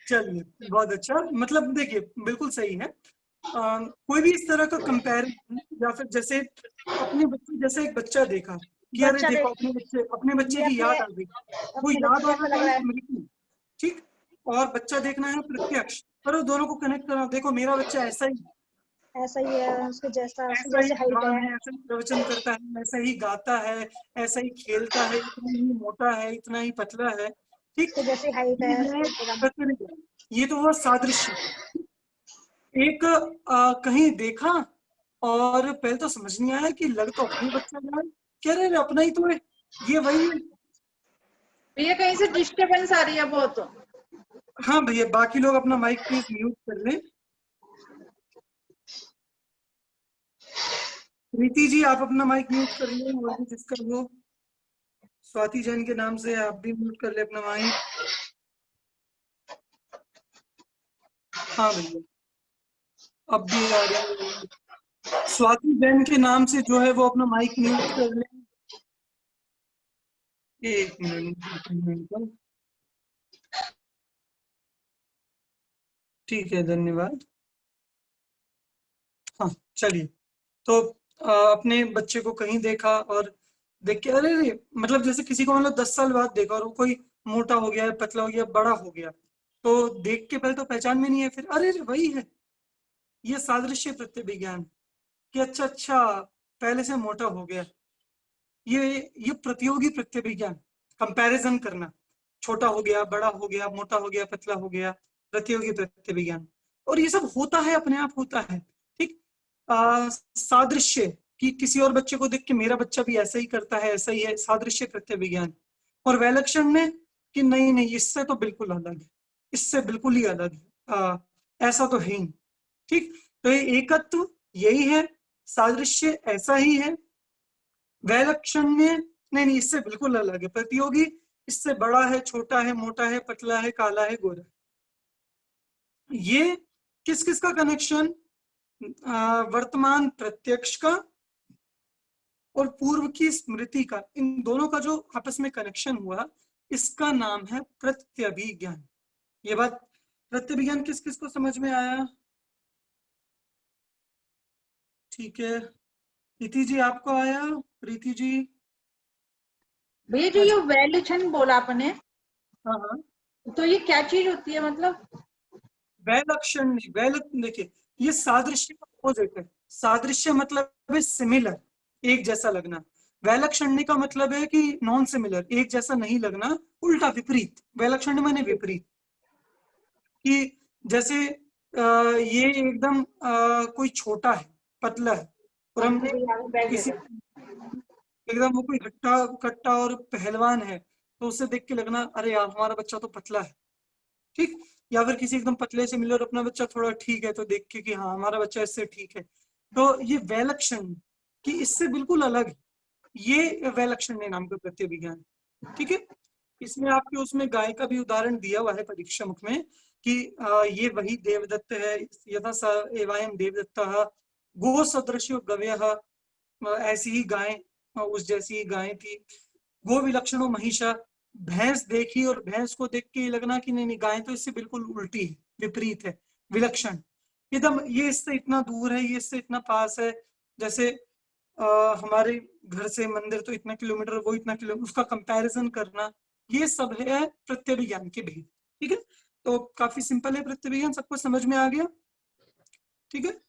चलिए बहुत अच्छा, मतलब देखिए बिल्कुल सही है। कोई भी इस तरह का कंपैरिजन, या फिर जैसे अपने बच्चे, जैसे एक बच्चा देखा कि अरे देखो अपने बच्चे की याद आ गई, वो याद आना है स्मृति, ठीक, और बच्चा देखना है प्रत्यक्ष, पर दोनों को कनेक्ट करना, देखो मेरा बच्चा ऐसा ही है, उसके जैसा, ऐसा ही विद्वान है, ऐसा ही प्रवचन करता है, ऐसा ही गाता है, ऐसा ही खेलता है, इतना ही मोटा है, इतना ही पतला है, ठीक, जैसी हाइट है। ये तो हुआ सादृश्य। एक कहीं देखा और पहले तो समझ नहीं आया कि लग तो अपनी बच्चा रहा है, कह रहे अपना ही तो है, ये वही है। भैया कहीं से डिस्टर्बेंस आ रही है बहुत। हाँ भैया, बाकी लोग अपना माइक प्लीज म्यूट कर लें। प्रीति जी आप अपना माइक म्यूट कर लें, और भी जिसका वो स्वाति जैन के नाम से आप भी म्यूट कर ले अपना माइक। हाँ भैया अब भी आ रही है, स्वाति जैन के नाम से जो है वो अपना माइक म्यूट कर ले। एक मिनट, ठीक है धन्यवाद। हाँ चलिए, तो अपने बच्चे को कहीं देखा और देख के अरे मतलब जैसे किसी को मतलब 10 साल बाद देखा और वो कोई मोटा हो गया, पतला हो गया, बड़ा हो गया, तो देख के पहले तो पहचान में नहीं है, फिर अरे वही है। ये सादृश्य प्रत्यभिज्ञान कि अच्छा पहले से मोटा हो गया, ये प्रतियोगी प्रत्यभिज्ञान, कंपैरिजन करना, छोटा हो गया, बड़ा हो गया, मोटा हो गया, पतला हो गया, प्रतियोगी प्रत्यभिज्ञान। और ये सब होता है, अपने आप होता है, ठीक। सादृश्य कि किसी और बच्चे को देख के मेरा बच्चा भी ऐसा ही करता है, ऐसा ही है, सादृश्य प्रत्यभिज्ञान। और वैलक्षण में कि नहीं नहीं इससे तो बिल्कुल अलग है, इससे बिल्कुल ही अलग है, ऐसा तो है ही, ठीक। तो ये एकत्व यही है, सादृश्य ऐसा ही है, वैलक्षण में नहीं इससे बिल्कुल अलग है, प्रतियोगी इससे बड़ा है, छोटा है, मोटा है, पतला है, काला है, गोरा। ये किस किस का कनेक्शन? वर्तमान प्रत्यक्ष का और पूर्व की स्मृति का, इन दोनों का जो आपस में कनेक्शन हुआ, इसका नाम है प्रत्यभिज्ञान। ये बात प्रत्यभिज्ञान किस किस को समझ में आया? ठीक है, प्रीति जी आपको आया? प्रीति जी? भैया जो ये वैल्यूशन बोला आपने, हाँ हाँ, तो ये क्या चीज होती है मतलब? वैलक्षण नहीं, देखिए ये सादृश्य का अपोजिट है। सादृश्य मतलब है सिमिलर, एक जैसा लगना। वैलक्षण्य का मतलब है कि नॉन सिमिलर, एक जैसा नहीं लगना, उल्टा विपरीत। वैलक्षण्य माने विपरीत, कि जैसे ये एकदम कोई छोटा है, पतला है, और हमने किसी एकदम वो कोई हट्टा कट्टा और पहलवान है तो उसे देख के लगना अरे यार हमारा बच्चा तो पतला है, ठीक। या फिर किसी एकदम पतले से मिले और अपना बच्चा थोड़ा ठीक है तो देख के कि हाँ हमारा बच्चा इससे ठीक है, तो ये वैलक्षण कि इससे बिल्कुल अलग है, ये वैलक्षण्य नाम का प्रत्यभिज्ञान, ठीक है। इसमें आपके उसमें गाय का भी उदाहरण दिया हुआ है परीक्षा मुख में कि ये वही देवदत्त है, यथा स एवायम देवदत्तः, गो सदृश्यो गव्यः, ऐसी ही गाय, उस जैसी ही गाय थी। गो विलक्षणो महिषा, भैंस देखी और भैंस को देख के लगना कि नहीं नहीं गाय तो इससे बिल्कुल उल्टी है, विपरीत है, विलक्षण एकदम, ये इससे इतना दूर है, ये इससे इतना पास है। जैसे हमारे घर से मंदिर तो इतना किलोमीटर, वो इतना किलोमीटर, उसका कंपैरिजन करना, ये सब है प्रत्यभिज्ञान के भेद, ठीक है। तो काफी सिंपल है प्रत्यभिज्ञान, सबको समझ में आ गया, ठीक है।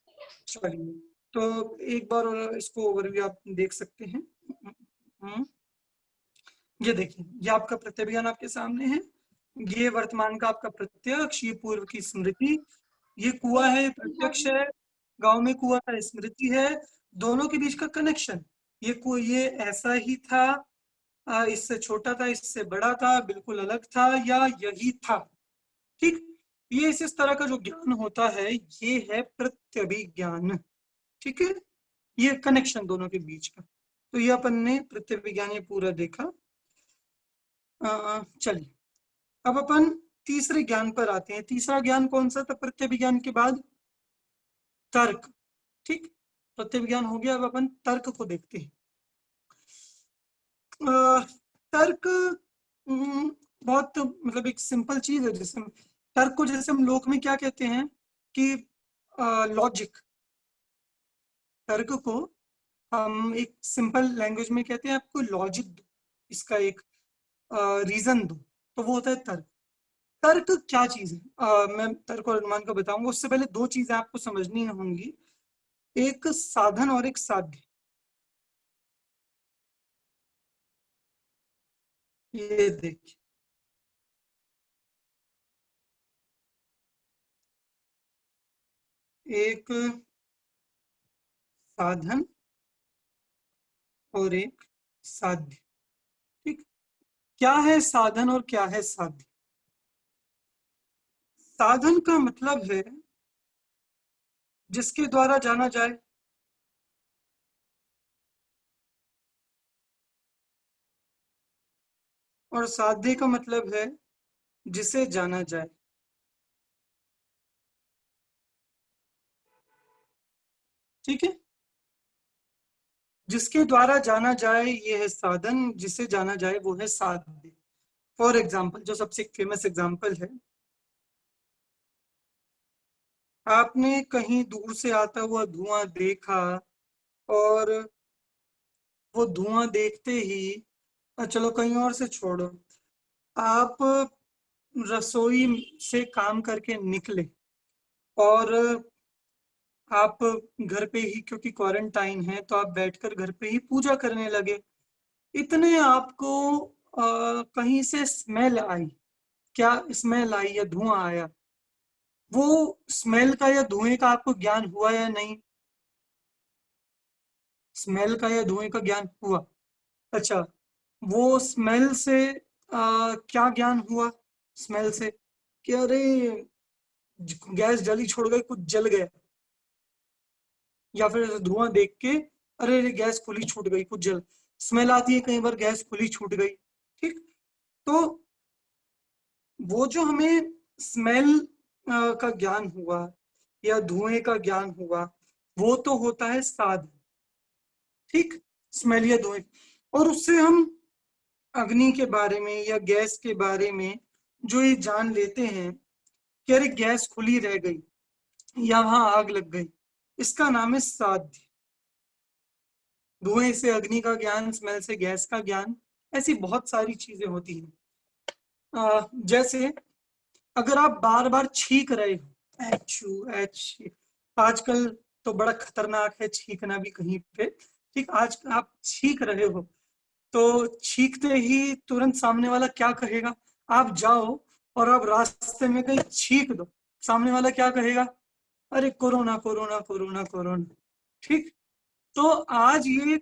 चलिए तो एक बार इसको ओवरव्यू आप देख सकते हैं। ये देखिए, ये आपका प्रत्यभिज्ञान आपके सामने है, ये वर्तमान का आपका प्रत्यक्ष, ये पूर्व की स्मृति, ये कुआं है प्रत्यक्ष है, गांव में कुआं था स्मृति है, दोनों के बीच का कनेक्शन, ये ऐसा ही था, इससे छोटा था, इससे बड़ा था, बिल्कुल अलग था, या यही था, ठीक। ये इस तरह का जो ज्ञान होता है ये है प्रत्यभिज्ञान, ठीक है। ये कनेक्शन दोनों के बीच का, तो ये अपन ने प्रत्यभिज्ञान ये पूरा देखा। चलिए अब अपन तीसरे ज्ञान पर आते हैं। तीसरा ज्ञान कौन सा था प्रत्यभिज्ञान के बाद? तर्क, ठीक। प्रत्यभिज्ञान हो गया, अब अपन तर्क को देखते हैं। तर्क बहुत मतलब एक सिंपल चीज है, जैसे तर्क को जैसे हम लोक में क्या कहते हैं कि लॉजिक, तर्क को हम एक सिंपल लैंग्वेज में कहते हैं आपको लॉजिक दो, इसका एक रीजन दो, तो वो होता है तर्क। तर्क क्या चीज है? मैं तर्क और अनुमान का बताऊंगा, उससे पहले दो चीजें आपको समझनी होंगी, एक साधन और एक साध्य। ये देखिए, एक साधन और एक साध्य, ठीक। क्या है साधन और क्या है साध्य? साधन का मतलब है जिसके द्वारा जाना जाए, और साध्य का मतलब है जिसे जाना जाए, ठीक है। जिसके द्वारा जाना जाए ये है साधन, जिसे जाना जाए वो है साध्य। फॉर एग्जाम्पल, जो सबसे फेमस एग्जाम्पल है, आपने कहीं दूर से आता हुआ धुआं देखा और वो धुआं देखते ही, चलो कहीं और से छोड़ो, आप रसोई से काम करके निकले और आप घर पे ही, क्योंकि क्वारंटाइन है तो आप बैठकर घर पे ही पूजा करने लगे, इतने आपको कहीं से स्मेल आई। क्या स्मेल आई या धुआं आया? वो स्मेल का या धुएं का आपको ज्ञान हुआ या नहीं? स्मेल का या धुएं का ज्ञान हुआ। अच्छा, वो स्मेल से क्या ज्ञान हुआ? स्मेल से कि अरे गैस जली छोड़ गई, कुछ जल गया, या फिर धुआं देख के अरे गैस खुली छूट गई, कुछ जल, स्मेल आती है कई बार गैस खुली छूट गई, ठीक। तो वो जो हमें स्मेल का ज्ञान हुआ या धुएं का ज्ञान हुआ, वो तो होता है साधन, ठीक, स्मेल या धुएं। और उससे हम अग्नि के बारे में या गैस के बारे में जो ये जान लेते हैं कि अरे गैस खुली रह गई या वहां आग लग गई, इसका नाम है साध्य। धुएं से अग्नि का ज्ञान, स्मेल से गैस का ज्ञान, ऐसी बहुत सारी चीजें होती हैं। जैसे अगर आप बार बार छींक रहे हो, एचू एच, आजकल तो बड़ा खतरनाक है छींकना भी कहीं पे, ठीक, आज आप छींक रहे हो तो छींकते ही तुरंत सामने वाला क्या कहेगा? आप जाओ और आप रास्ते में कहीं छींक दो, सामने वाला क्या कहेगा? अरे कोरोना कोरोना कोरोना कोरोना, ठीक। तो आज ये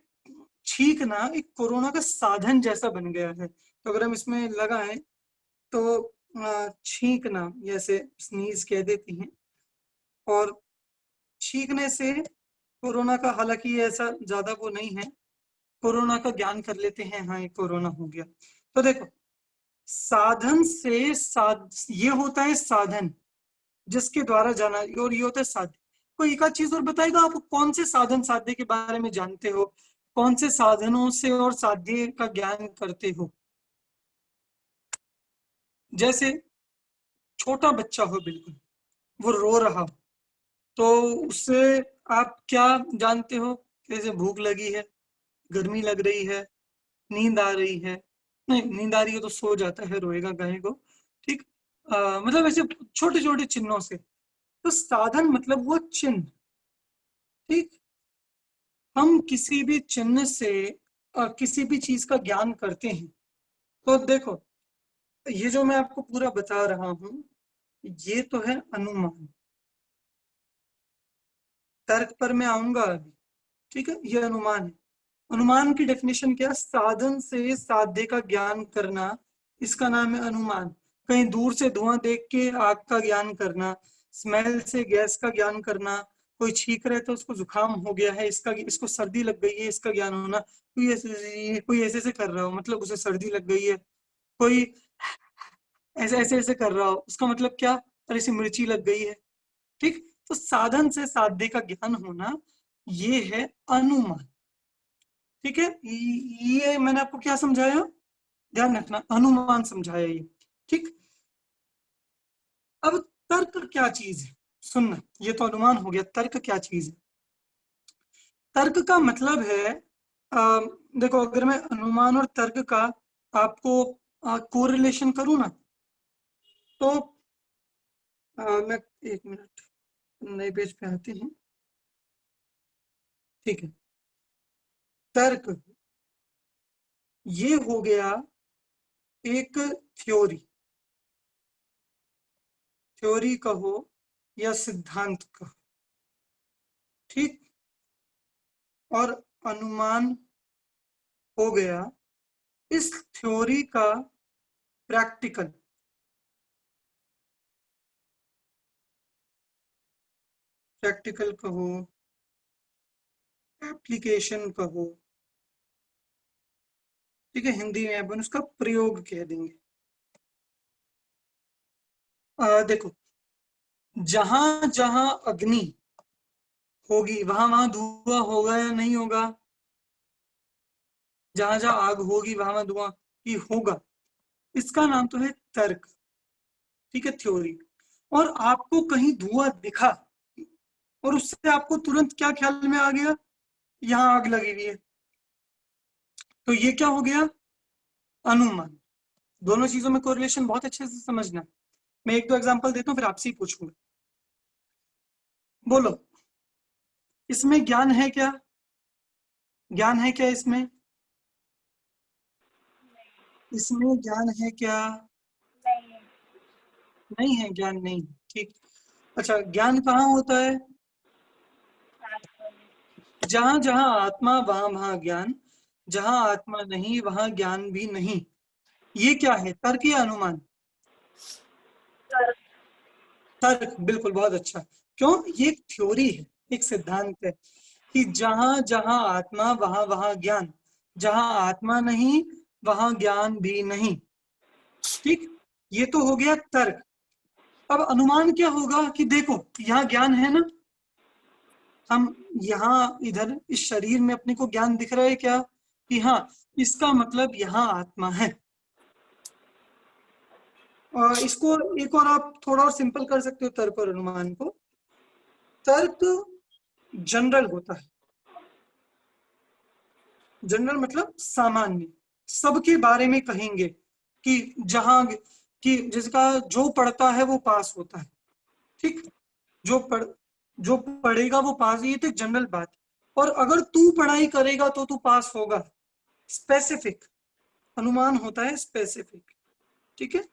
छींकना एक कोरोना का साधन जैसा बन गया है। तो अगर हम इसमें लगाएं तो छींकना, जैसे स्नीज कह देती हैं, और छींकने से कोरोना का, हालांकि ऐसा ज्यादा वो नहीं है, कोरोना का ज्ञान कर लेते हैं, हाँ ये कोरोना हो गया। तो देखो, साधन से ये होता है साधन जिसके द्वारा जाना, और ये होता है साध्य। कोई एक आध चीज और बताएगा, आप कौन से साधन साध्य के बारे में जानते हो? कौन से साधनों से और साध्य का ज्ञान करते हो? जैसे छोटा बच्चा हो, बिल्कुल वो रो रहा हो, तो उससे आप क्या जानते हो? जैसे भूख लगी है, गर्मी लग रही है, नींद आ रही है, नहीं नींद आ रही है तो सो जाता है, रोएगा गाय को, ठीक। मतलब ऐसे छोटे छोटे चिन्हों से। तो साधन मतलब वो चिन्ह, ठीक। हम किसी भी चिन्ह से किसी भी चीज का ज्ञान करते हैं। तो देखो, ये जो मैं आपको पूरा बता रहा हूं, ये तो है अनुमान। तर्क पर मैं आऊंगा अभी, ठीक है। ये अनुमान है। अनुमान की डेफिनेशन क्या? साधन से साध्य का ज्ञान करना, इसका नाम है अनुमान। कहीं दूर से धुआं देख के आग का ज्ञान करना, स्मेल से गैस का ज्ञान करना, कोई छींक रहे तो उसको जुकाम हो गया है, इसको सर्दी लग गई है, इसका ज्ञान होना। कोई ऐसे ऐसे कर रहा हो, मतलब उसे सर्दी लग गई है। कोई ऐसे ऐसे ऐसे कर रहा हो, उसका मतलब क्या? अरे इसे मिर्ची लग गई है, ठीक। तो साधन से साध्य का ज्ञान होना, ये है अनुमान, ठीक है। ये मैंने आपको क्या समझाया? ध्यान रखना, अनुमान समझाया ये, ठीक। अब तर्क क्या चीज है? सुनना, ये तो अनुमान हो गया, तर्क क्या चीज है? तर्क का मतलब है, देखो अगर मैं अनुमान और तर्क का आपको कोरिलेशन करूं ना, तो मैं एक मिनट, नए पेज पे आते हैं, ठीक है। तर्क ये हो गया एक थ्योरी, थ्योरी कहो या सिद्धांत कहो, ठीक। और अनुमान हो गया इस थ्योरी का प्रैक्टिकल, प्रैक्टिकल कहो, एप्लीकेशन कहो, ठीक है। हिंदी में अपन उसका प्रयोग कह देंगे। देखो, जहां जहां अग्नि होगी वहां वहां धुआं होगा या नहीं होगा? जहां जहां आग होगी वहां वहां धुआं ही होगा। इसका नाम तो है तर्क, ठीक है, थ्योरी। और आपको कहीं धुआं दिखा और उससे आपको तुरंत क्या ख्याल में आ गया? यहाँ आग लगी हुई है, तो ये क्या हो गया? अनुमान। दोनों चीजों में कोरिलेशन बहुत अच्छे से समझना। मैं एक दो एग्जांपल देता हूँ, फिर आपसे ही पूछूंगा। बोलो, इसमें ज्ञान है क्या? ज्ञान है क्या इसमें? इसमें ज्ञान है क्या? नहीं है ज्ञान, नहीं, ठीक। अच्छा, ज्ञान कहाँ होता है? जहां जहां आत्मा वहां वहां ज्ञान, जहां आत्मा नहीं वहां ज्ञान भी नहीं। ये क्या है, तर्क या अनुमान? तर्क, बिल्कुल, बहुत अच्छा। क्यों? ये एक थ्योरी है, एक सिद्धांत है कि जहां जहां आत्मा वहां वहां ज्ञान, जहां आत्मा नहीं वहां ज्ञान भी नहीं, ठीक। ये तो हो गया तर्क। अब अनुमान क्या होगा कि देखो यहाँ ज्ञान है ना, हम यहाँ इधर इस शरीर में अपने को ज्ञान दिख रहा है क्या कि हाँ, इसका मतलब यहाँ आत्मा है। इसको एक और आप थोड़ा और सिंपल कर सकते हो तर्क और अनुमान को। तर्क जनरल होता है, जनरल मतलब सामान्य, सबके बारे में कहेंगे कि जहां कि जिसका जो पढ़ता है वो पास होता है, ठीक, जो पढ़ेगा वो पास, ये तो एक जनरल बात। और अगर तू पढ़ाई करेगा तो तू पास होगा, स्पेसिफिक अनुमान होता है, स्पेसिफिक, ठीक है।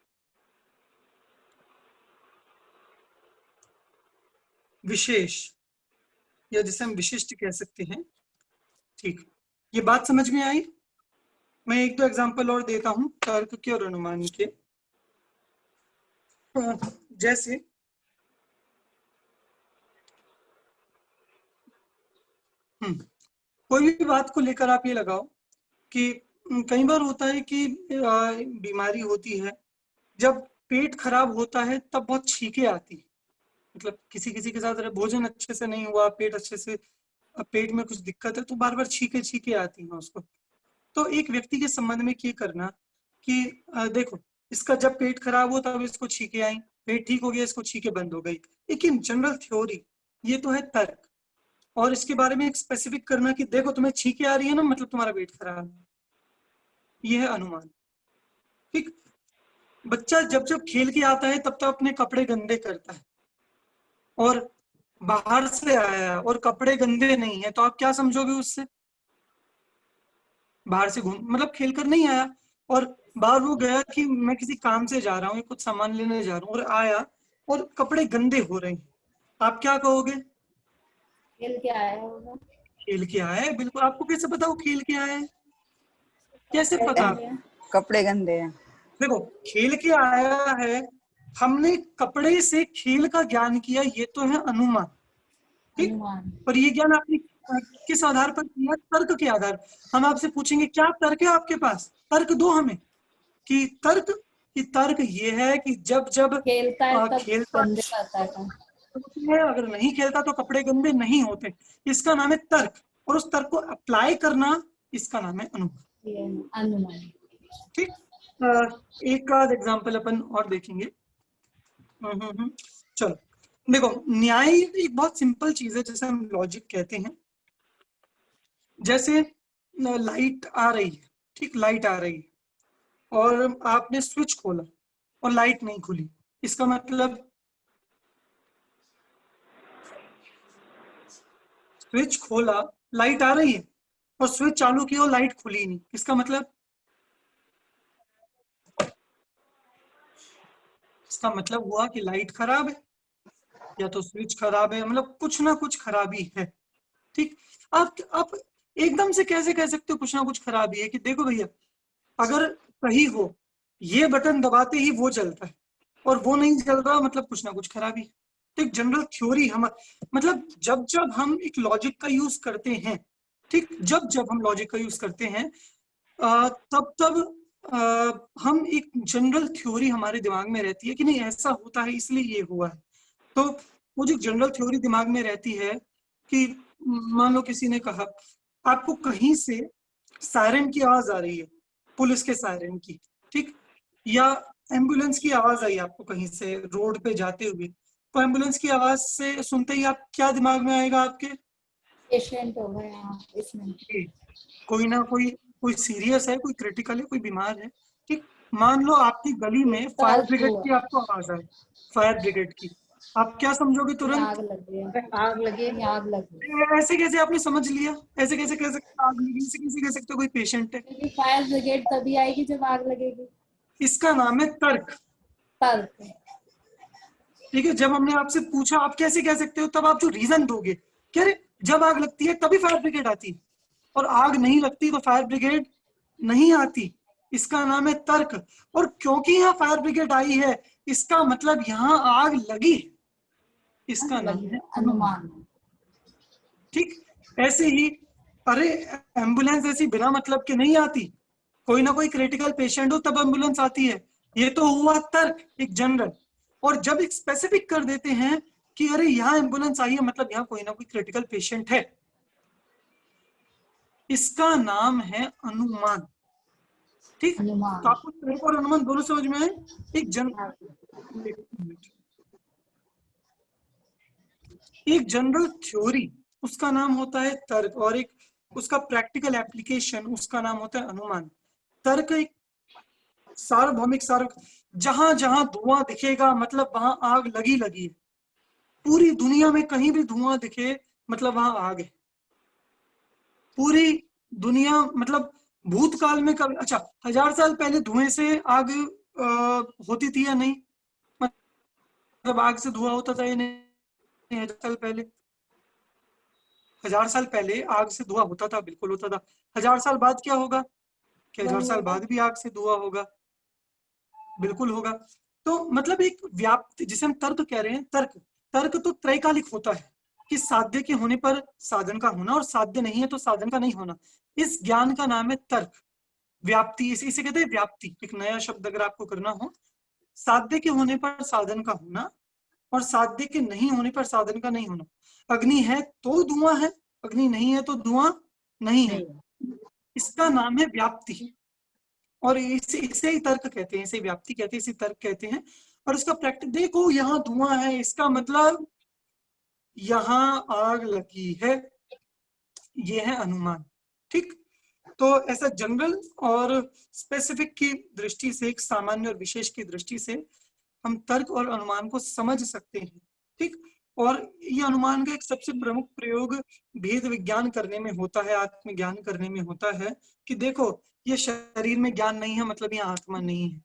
विशेष या जिसे हम विशिष्ट कह सकते हैं, ठीक। ये बात समझ में आई? मैं एक दो एग्जांपल और देता हूं तर्क के और अनुमान के। जैसे कोई भी बात को लेकर आप ये लगाओ कि कई बार होता है कि बीमारी होती है, जब पेट खराब होता है तब बहुत छींके आती है, मतलब किसी किसी के साथ भोजन अच्छे से नहीं हुआ, पेट अच्छे से, पेट में कुछ दिक्कत है तो बार बार छींके छींके आती है उसको। तो एक व्यक्ति के संबंध में ये करना कि देखो इसका जब पेट खराब हो तब इसको छींके आई, पेट ठीक हो गया इसको छींके बंद हो गई। लेकिन जनरल थ्योरी ये तो है तर्क, और इसके बारे में एक स्पेसिफिक करना कि देखो तुम्हें छींके आ रही है ना, मतलब तुम्हारा पेट खराब है, ये है अनुमान, ठीक। बच्चा जब जब खेल के आता है तब तक अपने कपड़े गंदे करता है, और बाहर से आया और कपड़े गंदे नहीं है तो आप क्या समझोगे उससे? बाहर से घूम मतलब खेल कर नहीं आया, और बाहर वो गया कि मैं किसी काम से जा रहा हूँ, कुछ सामान लेने जा रहा हूँ, और आया और कपड़े गंदे हो रहे हैं, आप क्या कहोगे? खेल के आया होगा। खेल के आया है, बिल्कुल। आपको कैसे पता वो खेल के आया है? कैसे पता? कपड़े गंदे हैं। देखो खेल के आया है, हमने कपड़े से खेल का ज्ञान किया, ये तो है अनुमान, ठीक। और ये ज्ञान आपने किस आधार पर किया? तर्क के आधार। हम आपसे पूछेंगे क्या तर्क है आपके पास, तर्क दो हमें, कि तर्क ये है कि जब जब खेलता है तब खेलता गंदे आता है। अगर नहीं खेलता तो कपड़े गंदे नहीं होते, इसका नाम है तर्क। और उस तर्क को अप्लाई करना, इसका नाम है अनुमान, अनुमान, ठीक। एक का एग्जांपल अपन और देखेंगे। चलो देखो, न्याय एक बहुत सिंपल चीज है जिसे हम लॉजिक कहते हैं। जैसे लाइट आ रही है, ठीक, लाइट आ रही है और आपने स्विच खोला और लाइट नहीं खुली, इसका मतलब स्विच खोला, लाइट आ रही है, और स्विच चालू किया और लाइट खुली नहीं, इसका मतलब हुआ कि लाइट खराब है या तो स्विच खराब है, मतलब कुछ ना कुछ खराबी है, ठीक। आप एकदम से कैसे कह सकते हो कुछ ना कुछ खराबी है? कि देखो भैया, अगर सही हो, ये बटन दबाते ही वो जलता है और वो नहीं जल रहा, मतलब कुछ ना कुछ खराबी है। तो एक जनरल थ्योरी हम, मतलब जब जब हम एक लॉजिक का यूज करते हैं, ठीक, जब जब हम लॉजिक का यूज करते हैं तब तब हम एक जनरल थ्योरी हमारे दिमाग में रहती है कि नहीं ऐसा होता है इसलिए ये हुआ है। तो वो जो जनरल थ्योरी दिमाग में रहती है कि मान लो किसी ने कहा आपको कहीं से सायरन की आवाज आ रही है, पुलिस के सायरन की, ठीक, या एम्बुलेंस की आवाज आई आपको कहीं से रोड पे जाते हुए, तो एम्बुलेंस की आवाज से सुनते ही आप क्या दिमाग में आएगा आपके? पेशेंट हो गए यहाँ इसमें, कोई ना कोई सीरियस है, कोई क्रिटिकल है, कोई बीमार है, ठीक। मान लो आपकी गली में फायर ब्रिगेड की आपको आवाज आए, फायर ब्रिगेड की, आप क्या समझोगे तुरंत? आग लग गई, आग लगी है। आग लग गई। ऐसे कैसे आपने समझ लिया? ऐसे कैसे कह सकते आग लगी? ऐसे कैसे कह सकते हो कोई पेशेंट है? क्योंकि फायर ब्रिगेड तभी आएगी जब आग लगेगी। इसका नाम है तर्क, तर्क, ठीक है। जब हमने आपसे पूछा आप कैसे कह सकते हो, तब आप जो रीजन दोगे कि अरे जब आग लगती है तभी फायर ब्रिगेड आती है, और आग नहीं लगती तो फायर ब्रिगेड नहीं आती, इसका नाम है तर्क। और क्योंकि यहाँ फायर ब्रिगेड आई है, इसका मतलब यहाँ आग लगी, इसका नाम है अनुमान, ठीक। ऐसे ही अरे एम्बुलेंस ऐसी बिना मतलब के नहीं आती, कोई ना कोई क्रिटिकल पेशेंट हो तब एम्बुलेंस आती है, ये तो हुआ तर्क, एक जनरल। और जब एक स्पेसिफिक कर देते हैं कि अरे यहाँ एम्बुलेंस आई है, मतलब यहाँ कोई ना कोई क्रिटिकल पेशेंट है, इसका नाम है अनुमान, ठीक, अनुमान। तो आपको तर्क और अनुमान दोनों समझ में आए। एक जनरल थ्योरी उसका नाम होता है तर्क, और एक उसका प्रैक्टिकल एप्लीकेशन उसका नाम होता है अनुमान। तर्क एक सार्वभौमिक जहां जहां धुआं दिखेगा मतलब वहां आग लगी लगी है। पूरी दुनिया में कहीं भी धुआं दिखे मतलब वहां आग है। पूरी दुनिया मतलब भूतकाल में कभी, अच्छा 1000 साल पहले धुएं से आग होती थी या नहीं, मतलब आग से धुआं होता था या नहीं? 1000 साल पहले, 1000 साल पहले आग से धुआं होता था, बिल्कुल होता था। 1000 साल बाद क्या होगा कि 1000 साल बाद भी आग से धुआं होगा, बिल्कुल होगा। तो मतलब एक व्याप्ति जिसे हम तर्क कह रहे हैं, तर्क तो त्रैकालिक होता है कि साध्य के होने पर साधन का होना और साध्य नहीं है तो साधन का नहीं होना। इस ज्ञान का नाम है तर्क। व्याप्ति इसे कहते हैं व्याप्ति। एक नया शब्द अगर आपको करना हो, साध्य के होने पर साधन का होना और साध्य के नहीं होने पर साधन का नहीं होना। अग्नि है तो धुआं है, अग्नि नहीं है तो धुआं नहीं है, इसका नाम है व्याप्ति। और इसे ही तर्क कहते हैं, इसे व्याप्ति कहते हैं, इसे तर्क कहते हैं। और इसका प्रैक्टिस देखो, यहाँ धुआं है इसका मतलब यहाँ आग लगी है, ये है अनुमान। ठीक, तो ऐसा जनरल और स्पेसिफिक की दृष्टि से, एक सामान्य और विशेष की दृष्टि से हम तर्क और अनुमान को समझ सकते हैं। ठीक, और ये अनुमान का एक सबसे प्रमुख प्रयोग भेद विज्ञान करने में होता है, आत्मज्ञान करने में होता है कि देखो ये शरीर में ज्ञान नहीं है मतलब यहाँ आत्मा नहीं है,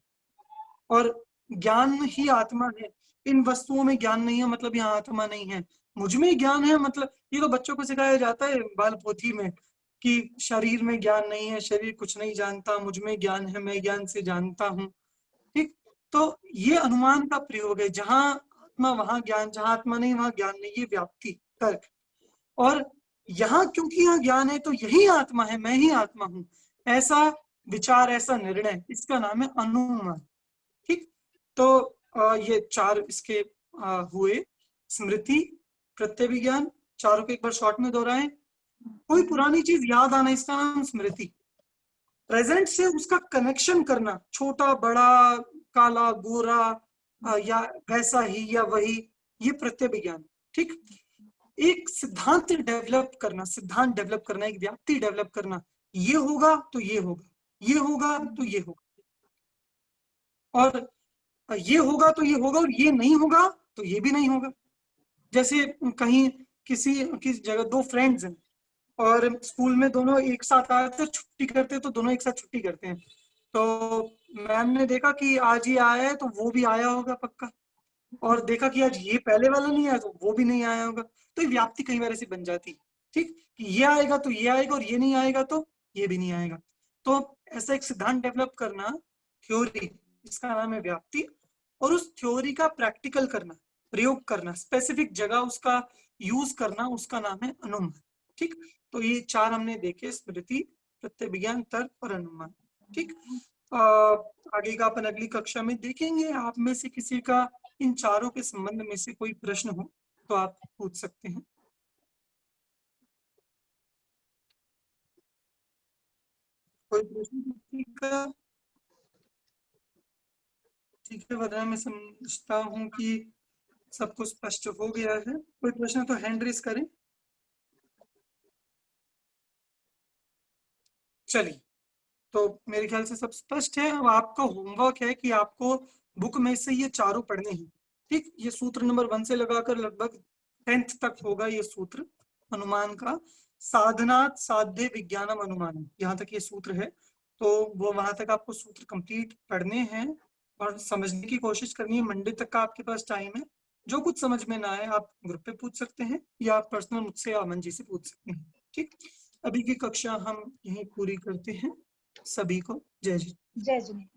और ज्ञान ही आत्मा है। इन वस्तुओं में ज्ञान नहीं है मतलब यहाँ आत्मा नहीं है। मुझ में ज्ञान है मतलब, ये तो बच्चों को सिखाया जाता है बाल पोथी में कि शरीर में ज्ञान नहीं है, शरीर कुछ नहीं जानता, मुझ में ज्ञान है, मैं ज्ञान से जानता हूँ। ठीक, तो ये अनुमान का प्रयोग है, जहां आत्मा वहां ज्ञान, जहां आत्मा नहीं वहां ज्ञान नहीं, ये व्याप्ति तर्क। और यहाँ क्योंकि यहाँ ज्ञान है तो यही आत्मा है, मैं ही आत्मा हूं, ऐसा विचार, ऐसा निर्णय, इसका नाम है अनुमान। ठीक, तो ये चार इसके हुए, स्मृति, प्रत्यभिज्ञान, चारों को एक बार शॉर्ट में दोहराएं। कोई पुरानी चीज याद आना, इसका नाम स्मृति। प्रेजेंट से उसका कनेक्शन करना, छोटा बड़ा, काला गोरा या वैसा ही या वही, ये प्रत्यभिज्ञान। ठीक, एक सिद्धांत डेवलप करना, एक व्याप्ति डेवलप करना, ये होगा तो ये होगा, ये होगा तो ये होगा, और ये होगा तो ये होगा, और ये नहीं होगा तो ये भी नहीं होगा। जैसे कहीं किसी जगह दो फ्रेंड्स हैं और स्कूल में दोनों एक साथ आते, छुट्टी करते तो दोनों एक साथ छुट्टी करते हैं। तो मैम ने देखा कि आज ये आया है तो वो भी आया होगा पक्का, और देखा कि आज ये पहले वाला नहीं आया तो वो भी नहीं आया होगा। तो ये व्याप्ति कई बार ऐसी बन जाती है। ठीक, कि ये आएगा तो ये आएगा और ये नहीं आएगा तो ये भी नहीं आएगा। तो ऐसा एक सिद्धांत डेवलप करना, थ्योरी, इसका नाम है व्याप्ति। और उस थ्योरी का प्रैक्टिकल करना, प्रयोग करना, स्पेसिफिक जगह उसका यूज करना, उसका नाम है अनुमान। ठीक, तो ये चार हमने देखे, स्मृति, प्रत्यभिज्ञान, तर्क और अनुमान। ठीक, आगे का अपन अगली कक्षा में देखेंगे। आप में से किसी का इन चारों के संबंध में से कोई प्रश्न हो तो आप पूछ सकते हैं। कोई प्रश्न? ठीक है, वरना मैं समझता हूँ कि सबको स्पष्ट हो गया है। कोई प्रश्न तो हैंड रेस करें। चलिए, तो मेरे ख्याल से सब स्पष्ट है। अब आपका होमवर्क है कि आपको बुक में से ये चारों पढ़ने हैं। ठीक, ये सूत्र नंबर 1 से लगाकर लगभग 10th तक होगा ये सूत्र अनुमान का। साधनात् साध्य विज्ञानम अनुमानम, यहाँ तक ये सूत्र है। तो वो वहां तक आपको सूत्र कंप्लीट पढ़ने हैं और समझने की कोशिश करनी है। मंडे तक का आपके पास टाइम है। जो कुछ समझ में ना आए आप ग्रुप पे पूछ सकते हैं या आप पर्सनल मुझसे अमन जी से पूछ सकते हैं। ठीक, अभी की कक्षा हम यहीं पूरी करते हैं। सभी को जय जी। जय जी।